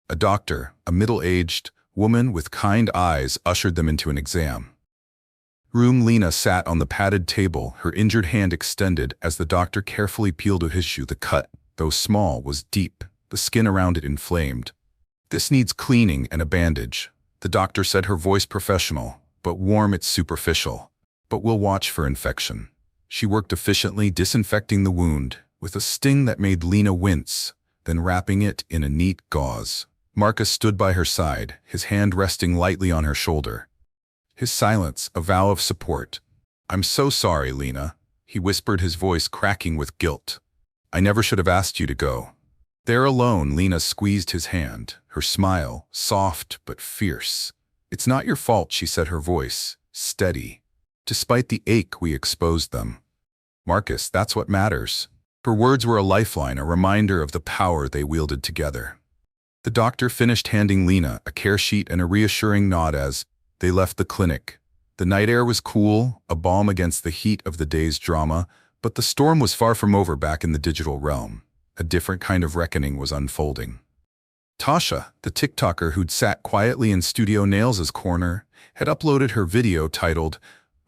A doctor, a middle-aged woman with kind eyes, ushered them into an exam room. Lena sat on the padded table, her injured hand extended as the doctor carefully peeled a tissue. The cut, though small, was deep, the skin around it inflamed. "This needs cleaning and a bandage," the doctor said, her voice professional, but warm. "It's superficial, but we'll watch for infection." She worked efficiently, disinfecting the wound, with a sting that made Lena wince, then wrapping it in a neat gauze. Marcus stood by her side, his hand resting lightly on her shoulder. His silence a vow of support. "I'm so sorry, Lena," he whispered, his voice cracking with guilt. "I never should have asked you to go." There alone, Lena squeezed his hand, her smile soft but fierce. "It's not your fault," she said, her voice steady. "Despite the ache, we exposed them. Marcus, that's what matters." Her words were a lifeline, a reminder of the power they wielded together. The doctor finished, handing Lena a care sheet and a reassuring nod as they left the clinic. The night air was cool, a balm against the heat of the day's drama, but the storm was far from over. Back in the digital realm, a different kind of reckoning was unfolding. Tasha, the TikToker who'd sat quietly in Studio Nails' corner, had uploaded her video titled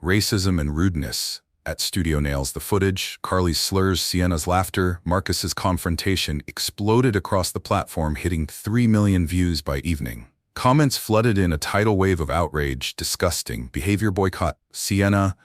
"Racism and Rudeness," at Studio Nails. The footage, Carly's slurs, Sienna's laughter, Marcus's confrontation exploded across the platform, hitting 3 million views by evening. Comments flooded in a tidal wave of outrage, disgusting, behavior boycott, Sienna,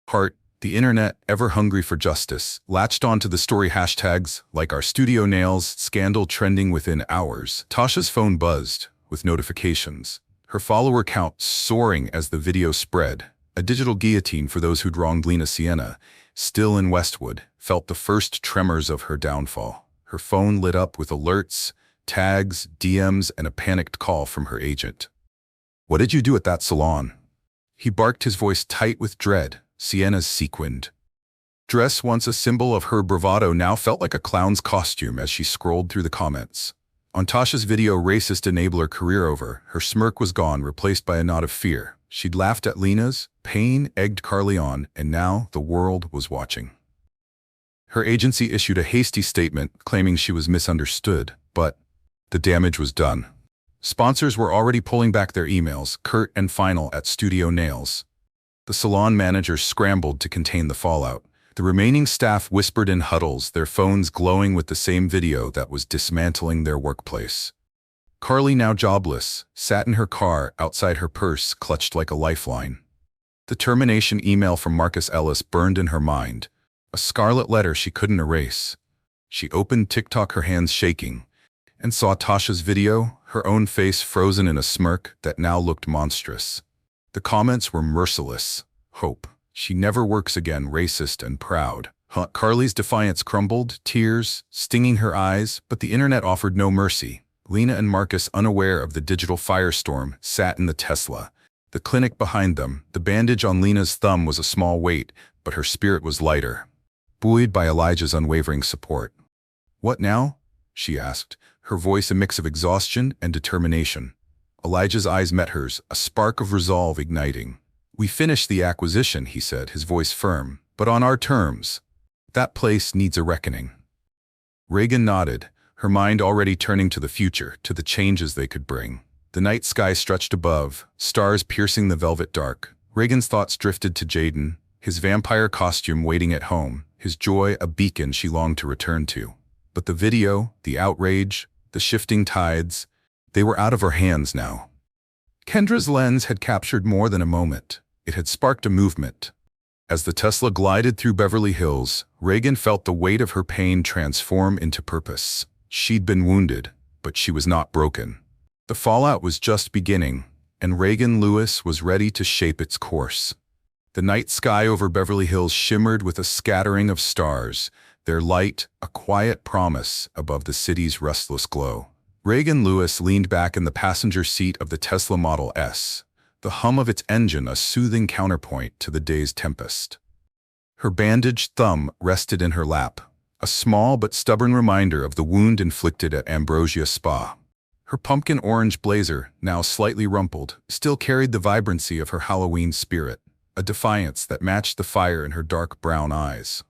heart. The internet, ever hungry for justice, latched onto the story hashtags like our Studio Nails scandal trending within hours. Tasha's phone buzzed with notifications, her follower count soaring as the video spread. A digital guillotine for those who'd wronged Lena. Sienna, still in Westwood, felt the first tremors of her downfall. Her phone lit up with alerts, tags, DMs, and a panicked call from her agent. "What did you do at that salon?" He barked, his voice tight with dread. Sienna's sequined dress, once a symbol of her bravado, now felt like a clown's costume as she scrolled through the comments. On Tasha's video, "Racist enabler, career over," her smirk was gone, replaced by a nod of fear. She'd laughed at Lena's pain, egged Carly on, and now the world was watching. Her agency issued a hasty statement claiming she was misunderstood, but the damage was done. Sponsors were already pulling back their emails, curt and final, at Studio Nails. The salon managers scrambled to contain the fallout. The remaining staff whispered in huddles, their phones glowing with the same video that was dismantling their workplace. Carly, now jobless, sat in her car outside, her purse clutched like a lifeline. The termination email from Marcus Ellis burned in her mind, a scarlet letter she couldn't erase. She opened TikTok, her hands shaking, and saw Tasha's video, her own face frozen in a smirk that now looked monstrous. The comments were merciless. "Hope she never works again, racist and proud." Carly's defiance crumbled, tears stinging her eyes, but the internet offered no mercy. Lena and Marcus, unaware of the digital firestorm, sat in the Tesla, the clinic behind them. The bandage on Lena's thumb was a small weight, but her spirit was lighter, buoyed by Elijah's unwavering support. "What now?" she asked, her voice a mix of exhaustion and determination. Elijah's eyes met hers, a spark of resolve igniting. "We finished the acquisition," he said, his voice firm, "but on our terms. That place needs a reckoning." Reagan nodded, her mind already turning to the future, to the changes they could bring. The night sky stretched above, stars piercing the velvet dark. Reagan's thoughts drifted to Jaden, his vampire costume waiting at home, his joy a beacon she longed to return to. But the video, the outrage, the shifting tides, they were out of her hands now. Kendra's lens had captured more than a moment. It had sparked a movement. As the Tesla glided through Beverly Hills, Reagan felt the weight of her pain transform into purpose. She'd been wounded, but she was not broken. The fallout was just beginning, and Reagan Lewis was ready to shape its course. The night sky over Beverly Hills shimmered with a scattering of stars, their light a quiet promise above the city's restless glow. Reagan Lewis leaned back in the passenger seat of the Tesla Model S, the hum of its engine a soothing counterpoint to the day's tempest. Her bandaged thumb rested in her lap, a small but stubborn reminder of the wound inflicted at Ambrosia Spa. Her pumpkin orange blazer, now slightly rumpled, still carried the vibrancy of her Halloween spirit, a defiance that matched the fire in her dark brown eyes.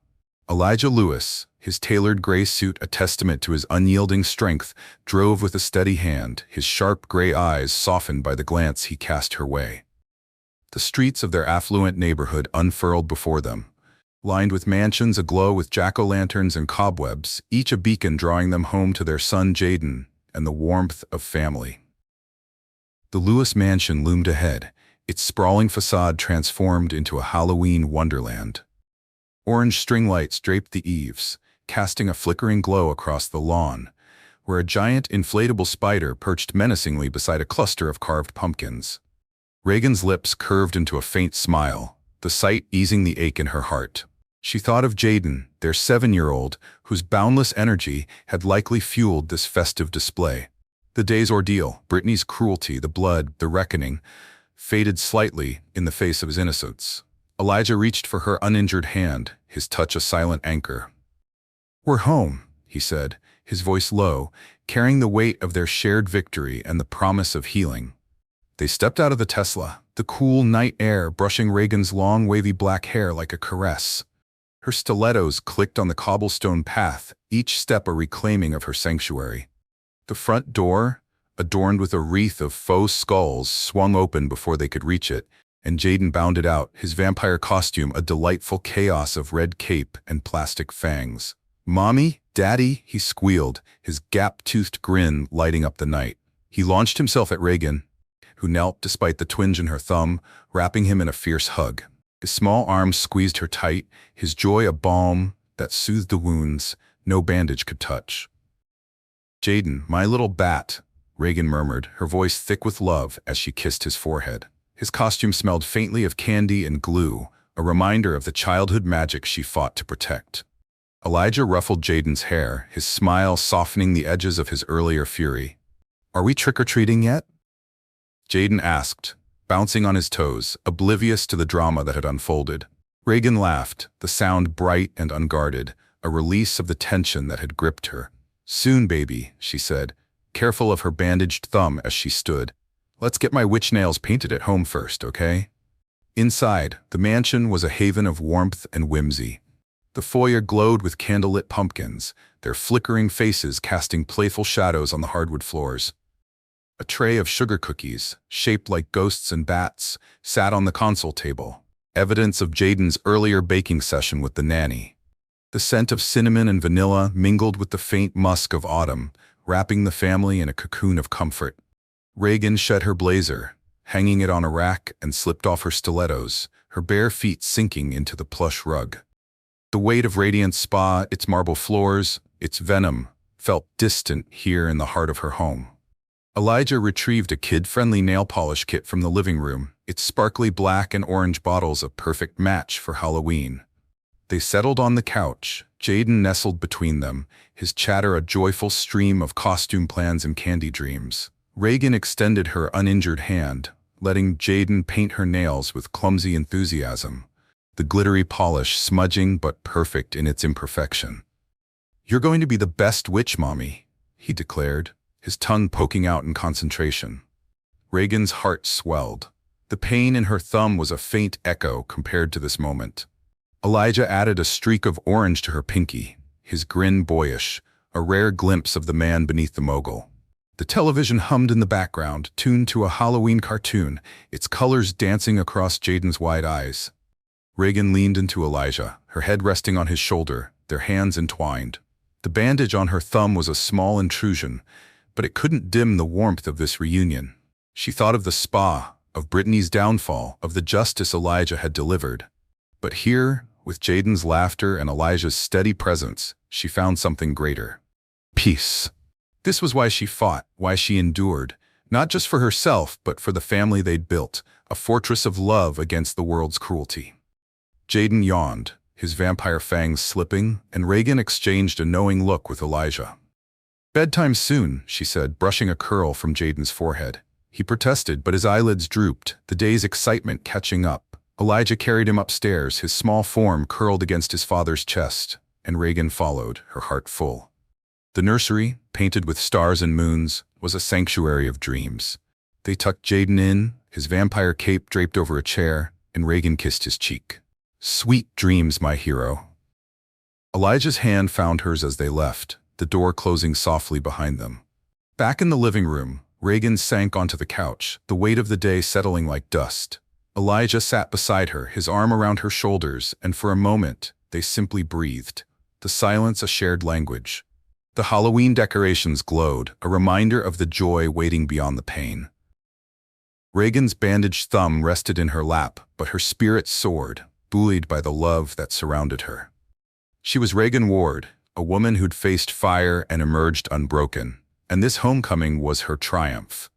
Elijah Lewis, his tailored gray suit a testament to his unyielding strength, drove with a steady hand, his sharp gray eyes softened by the glance he cast her way. The streets of their affluent neighborhood unfurled before them, lined with mansions aglow with jack-o'-lanterns and cobwebs, each a beacon drawing them home to their son Jaden and the warmth of family. The Lewis mansion loomed ahead, its sprawling facade transformed into a Halloween wonderland. Orange string lights draped the eaves, casting a flickering glow across the lawn, where a giant inflatable spider perched menacingly beside a cluster of carved pumpkins. Reagan's lips curved into a faint smile, the sight easing the ache in her heart. She thought of Jaden, their 7-year-old, whose boundless energy had likely fueled this festive display. The day's ordeal, Brittany's cruelty, the blood, the reckoning, faded slightly in the face of his innocence. Elijah reached for her uninjured hand, his touch a silent anchor. "We're home," he said, his voice low, carrying the weight of their shared victory and the promise of healing. They stepped out of the Tesla, the cool night air brushing Reagan's long wavy black hair like a caress. Her stilettos clicked on the cobblestone path, each step a reclaiming of her sanctuary. The front door, adorned with a wreath of faux skulls, swung open before they could reach it, and Jaden bounded out, his vampire costume a delightful chaos of red cape and plastic fangs. "Mommy? Daddy?" he squealed, his gap-toothed grin lighting up the night. He launched himself at Reagan, who knelt despite the twinge in her thumb, wrapping him in a fierce hug. His small arms squeezed her tight, his joy a balm that soothed the wounds no bandage could touch. "Jaden, my little bat," Reagan murmured, her voice thick with love as she kissed his forehead. His costume smelled faintly of candy and glue, a reminder of the childhood magic she fought to protect. Elijah ruffled Jaden's hair, his smile softening the edges of his earlier fury. "Are we trick-or-treating yet?" Jaden asked, bouncing on his toes, oblivious to the drama that had unfolded. Reagan laughed, the sound bright and unguarded, a release of the tension that had gripped her. "Soon, baby," she said, careful of her bandaged thumb as she stood. "Let's get my witch nails painted at home first, okay?" Inside, the mansion was a haven of warmth and whimsy. The foyer glowed with candlelit pumpkins, their flickering faces casting playful shadows on the hardwood floors. A tray of sugar cookies, shaped like ghosts and bats, sat on the console table, evidence of Jaden's earlier baking session with the nanny. The scent of cinnamon and vanilla mingled with the faint musk of autumn, wrapping the family in a cocoon of comfort. Reagan shed her blazer, hanging it on a rack, and slipped off her stilettos, her bare feet sinking into the plush rug. The weight of Radiant's spa, its marble floors, its venom, felt distant here in the heart of her home. Elijah retrieved a kid-friendly nail polish kit from the living room, its sparkly black and orange bottles a perfect match for Halloween. They settled on the couch, Jaden nestled between them, his chatter a joyful stream of costume plans and candy dreams. Reagan extended her uninjured hand, letting Jaden paint her nails with clumsy enthusiasm, the glittery polish smudging but perfect in its imperfection. "You're going to be the best witch, Mommy," he declared, his tongue poking out in concentration. Reagan's heart swelled. The pain in her thumb was a faint echo compared to this moment. Elijah added a streak of orange to her pinky, his grin boyish, a rare glimpse of the man beneath the mogul. The television hummed in the background, tuned to a Halloween cartoon, its colors dancing across Jaden's wide eyes. Reagan leaned into Elijah, her head resting on his shoulder, their hands entwined. The bandage on her thumb was a small intrusion, but it couldn't dim the warmth of this reunion. She thought of the spa, of Brittany's downfall, of the justice Elijah had delivered. But here, with Jaden's laughter and Elijah's steady presence, she found something greater. Peace. This was why she fought, why she endured, not just for herself, but for the family they'd built, a fortress of love against the world's cruelty. Jaden yawned, his vampire fangs slipping, and Reagan exchanged a knowing look with Elijah. "Bedtime soon," she said, brushing a curl from Jaden's forehead. He protested, but his eyelids drooped, the day's excitement catching up. Elijah carried him upstairs, his small form curled against his father's chest, and Reagan followed, her heart full. The nursery, painted with stars and moons, was a sanctuary of dreams. They tucked Jaden in, his vampire cape draped over a chair, and Reagan kissed his cheek. "Sweet dreams, my hero." Elijah's hand found hers as they left, the door closing softly behind them. Back in the living room, Reagan sank onto the couch, the weight of the day settling like dust. Elijah sat beside her, his arm around her shoulders, and for a moment, they simply breathed, the silence a shared language. The Halloween decorations glowed, a reminder of the joy waiting beyond the pain. Reagan's bandaged thumb rested in her lap, but her spirit soared, buoyed by the love that surrounded her. She was Reagan Ward, a woman who'd faced fire and emerged unbroken, and this homecoming was her triumph,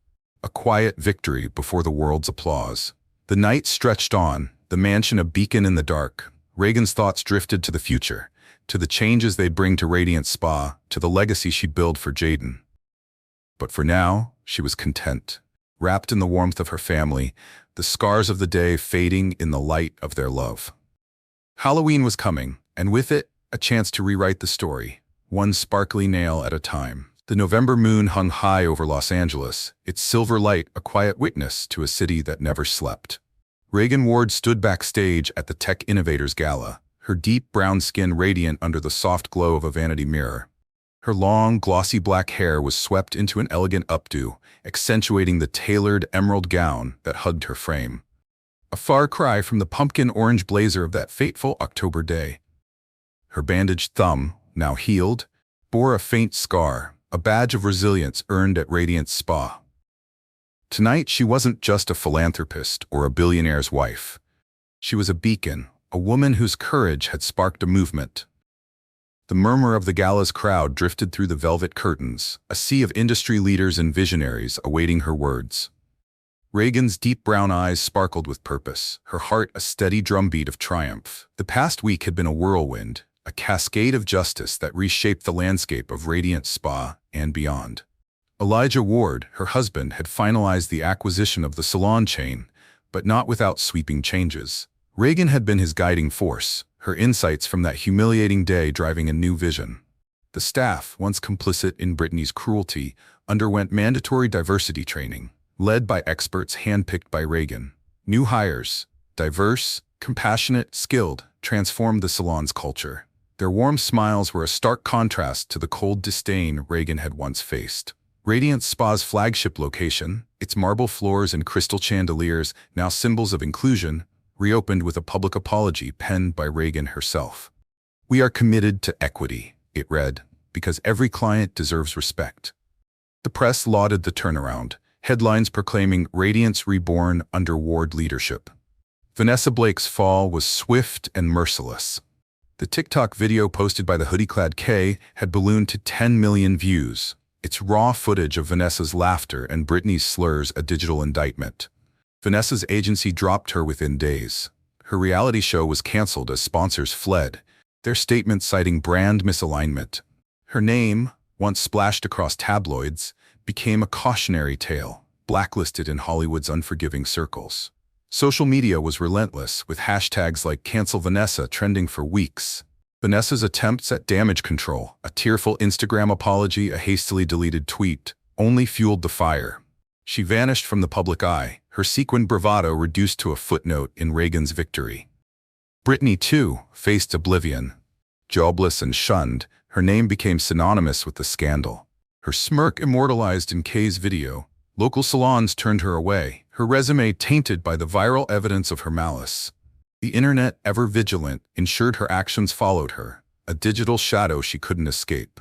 a quiet victory before the world's applause. The night stretched on, the mansion a beacon in the dark. Reagan's thoughts drifted to the future, to the changes they'd bring to Radiant Spa, to the legacy she'd build for Jaden. But for now, she was content, wrapped in the warmth of her family, the scars of the day fading in the light of their love. Halloween was coming, and with it, a chance to rewrite the story, one sparkly nail at a time. The November moon hung high over Los Angeles, its silver light a quiet witness to a city that never slept. Reagan Ward stood backstage at the Tech Innovators Gala, her deep brown skin radiant under the soft glow of a vanity mirror. Her long, glossy black hair was swept into an elegant updo, accentuating the tailored emerald gown that hugged her frame. a far cry from the pumpkin orange blazer of that fateful October day. Her bandaged thumb, now healed, bore a faint scar, a badge of resilience earned at Radiance Spa. Tonight she wasn't just a philanthropist or a billionaire's wife. She was a beacon, a woman whose courage had sparked a movement. The murmur of the gala's crowd drifted through the velvet curtains, a sea of industry leaders and visionaries awaiting her words. Reagan's deep brown eyes sparkled with purpose, her heart a steady drumbeat of triumph. The past week had been a whirlwind, a cascade of justice that reshaped the landscape of Radiance Spa and beyond. Elijah Ward, her husband, had finalized the acquisition of the salon chain, but not without sweeping changes. Reagan had been his guiding force, her insights from that humiliating day driving a new vision. The staff, once complicit in Brittany's cruelty, underwent mandatory diversity training, led by experts handpicked by Reagan. New hires, diverse, compassionate, skilled, transformed the salon's culture. Their warm smiles were a stark contrast to the cold disdain Reagan had once faced. Radiance Spa's flagship location, its marble floors and crystal chandeliers, now symbols of inclusion, reopened with a public apology penned by Reagan herself. "We are committed to equity," it read, "because every client deserves respect." The press lauded the turnaround, headlines proclaiming Radiance reborn under Ward leadership. Vanessa Blake's fall was swift and merciless. The TikTok video posted by the hoodie-clad K had ballooned to 10 million views, its raw footage of Vanessa's laughter and Brittany's slurs a digital indictment. Vanessa's agency dropped her within days. Her reality show was canceled as sponsors fled, their statements citing brand misalignment. Her name, once splashed across tabloids, became a cautionary tale, blacklisted in Hollywood's unforgiving circles. Social media was relentless, with hashtags like "Cancel Vanessa" trending for weeks. Vanessa's attempts at damage control, a tearful Instagram apology, a hastily deleted tweet, only fueled the fire. She vanished from the public eye, her sequined bravado reduced to a footnote in Reagan's victory. Brittany, too, faced oblivion. Jobless and shunned, her name became synonymous with the scandal. Her smirk immortalized in Kay's video, local salons turned her away, her resume tainted by the viral evidence of her malice. The internet, ever vigilant, ensured her actions followed her, a digital shadow she couldn't escape.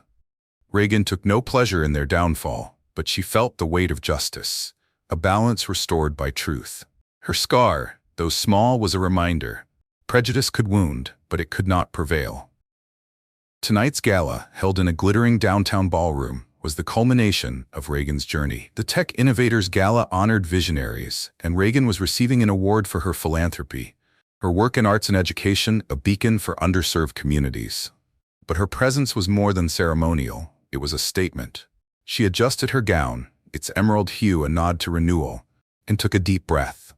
Reagan took no pleasure in their downfall, but she felt the weight of justice, a balance restored by truth. Her scar, though small, was a reminder. Prejudice could wound, but it could not prevail. Tonight's gala, held in a glittering downtown ballroom, was the culmination of Reagan's journey. The Tech Innovators Gala honored visionaries, and Reagan was receiving an award for her philanthropy, her work in arts and education a beacon for underserved communities. But her presence was more than ceremonial, it was a statement. She adjusted her gown, its emerald hue a nod to renewal, and took a deep breath.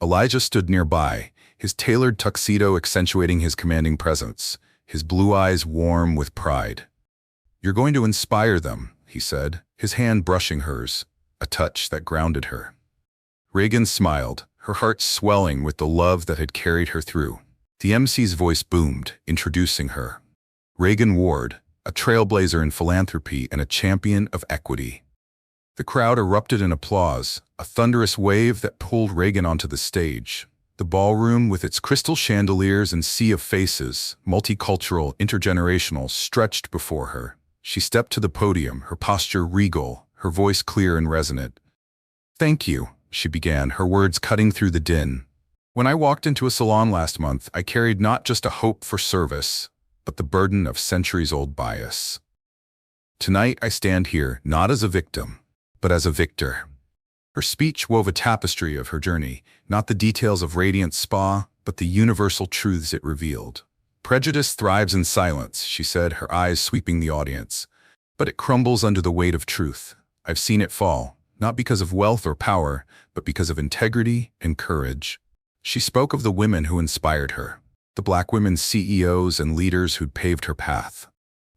Elijah stood nearby, his tailored tuxedo accentuating his commanding presence, his blue eyes warm with pride. "You're going to inspire them," he said, his hand brushing hers, a touch that grounded her. Reagan smiled, her heart swelling with the love that had carried her through. The MC's voice boomed, introducing her. Reagan Ward, a trailblazer in philanthropy and a champion of equity. The crowd erupted in applause, a thunderous wave that pulled Reagan onto the stage. The ballroom, with its crystal chandeliers and sea of faces, multicultural, intergenerational, stretched before her. She stepped to the podium, her posture regal, her voice clear and resonant. "Thank you," she began, her words cutting through the din. "When I walked into a salon last month, I carried not just a hope for service, but the burden of centuries-old bias. Tonight I stand here not as a victim, but as a victor." Her speech wove a tapestry of her journey, not the details of Radiance Spa, but the universal truths it revealed. "Prejudice thrives in silence," she said, her eyes sweeping the audience. "But it crumbles under the weight of truth. I've seen it fall, not because of wealth or power, but because of integrity and courage." She spoke of the women who inspired her, the Black women CEOs and leaders who'd paved her path.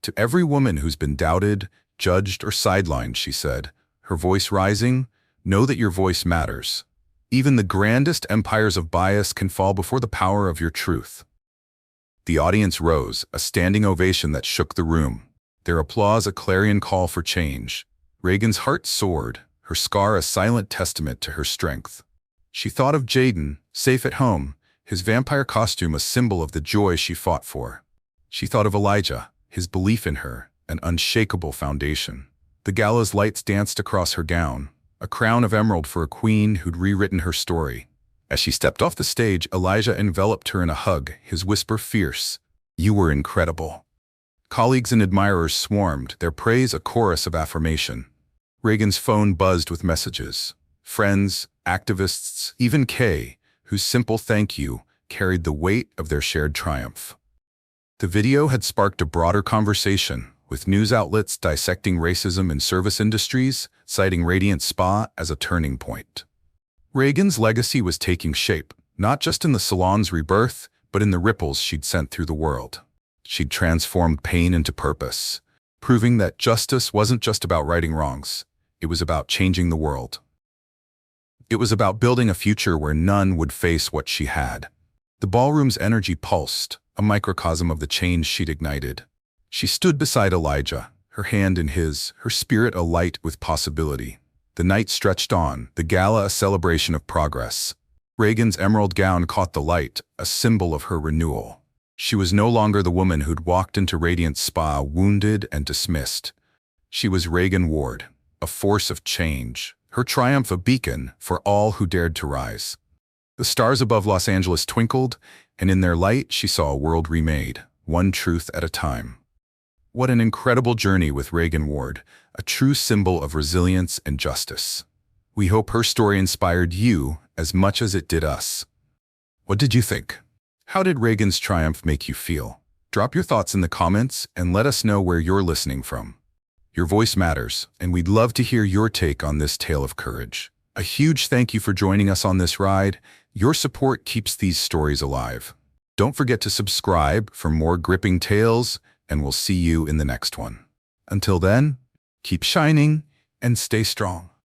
"To every woman who's been doubted, judged, or sidelined," she said, her voice rising, "know that your voice matters. Even the grandest empires of bias can fall before the power of your truth." The audience rose, a standing ovation that shook the room, their applause a clarion call for change. Reagan's heart soared, her scar a silent testament to her strength. She thought of Jaden, safe at home, his vampire costume a symbol of the joy she fought for. She thought of Elijah, his belief in her, an unshakable foundation. The gala's lights danced across her gown, a crown of emerald for a queen who'd rewritten her story. As she stepped off the stage, Elijah enveloped her in a hug, his whisper fierce. "You were incredible." Colleagues and admirers swarmed, their praise a chorus of affirmation. Reagan's phone buzzed with messages. Friends, activists, even Kay, whose simple thank you carried the weight of their shared triumph. The video had sparked a broader conversation, with news outlets dissecting racism in service industries, citing Radiant Spa as a turning point. Reagan's legacy was taking shape, not just in the salon's rebirth, but in the ripples she'd sent through the world. She'd transformed pain into purpose, proving that justice wasn't just about righting wrongs. It was about changing the world. It was about building a future where none would face what she had. The ballroom's energy pulsed, a microcosm of the change she'd ignited. She stood beside Elijah, her hand in his, her spirit alight with possibility. The night stretched on, the gala a celebration of progress. Reagan's emerald gown caught the light, a symbol of her renewal. She was no longer the woman who'd walked into Radiant Spa wounded and dismissed. She was Reagan Ward, a force of change, her triumph a beacon for all who dared to rise. The stars above Los Angeles twinkled, and in their light she saw a world remade, one truth at a time. What an incredible journey with Reagan Ward, a true symbol of resilience and justice. We hope her story inspired you as much as it did us. What did you think? How did Reagan's triumph make you feel? Drop your thoughts in the comments and let us know where you're listening from. Your voice matters, and we'd love to hear your take on this tale of courage. A huge thank you for joining us on this ride. Your support keeps these stories alive. Don't forget to subscribe for more gripping tales, and we'll see you in the next one. Until then, keep shining and stay strong.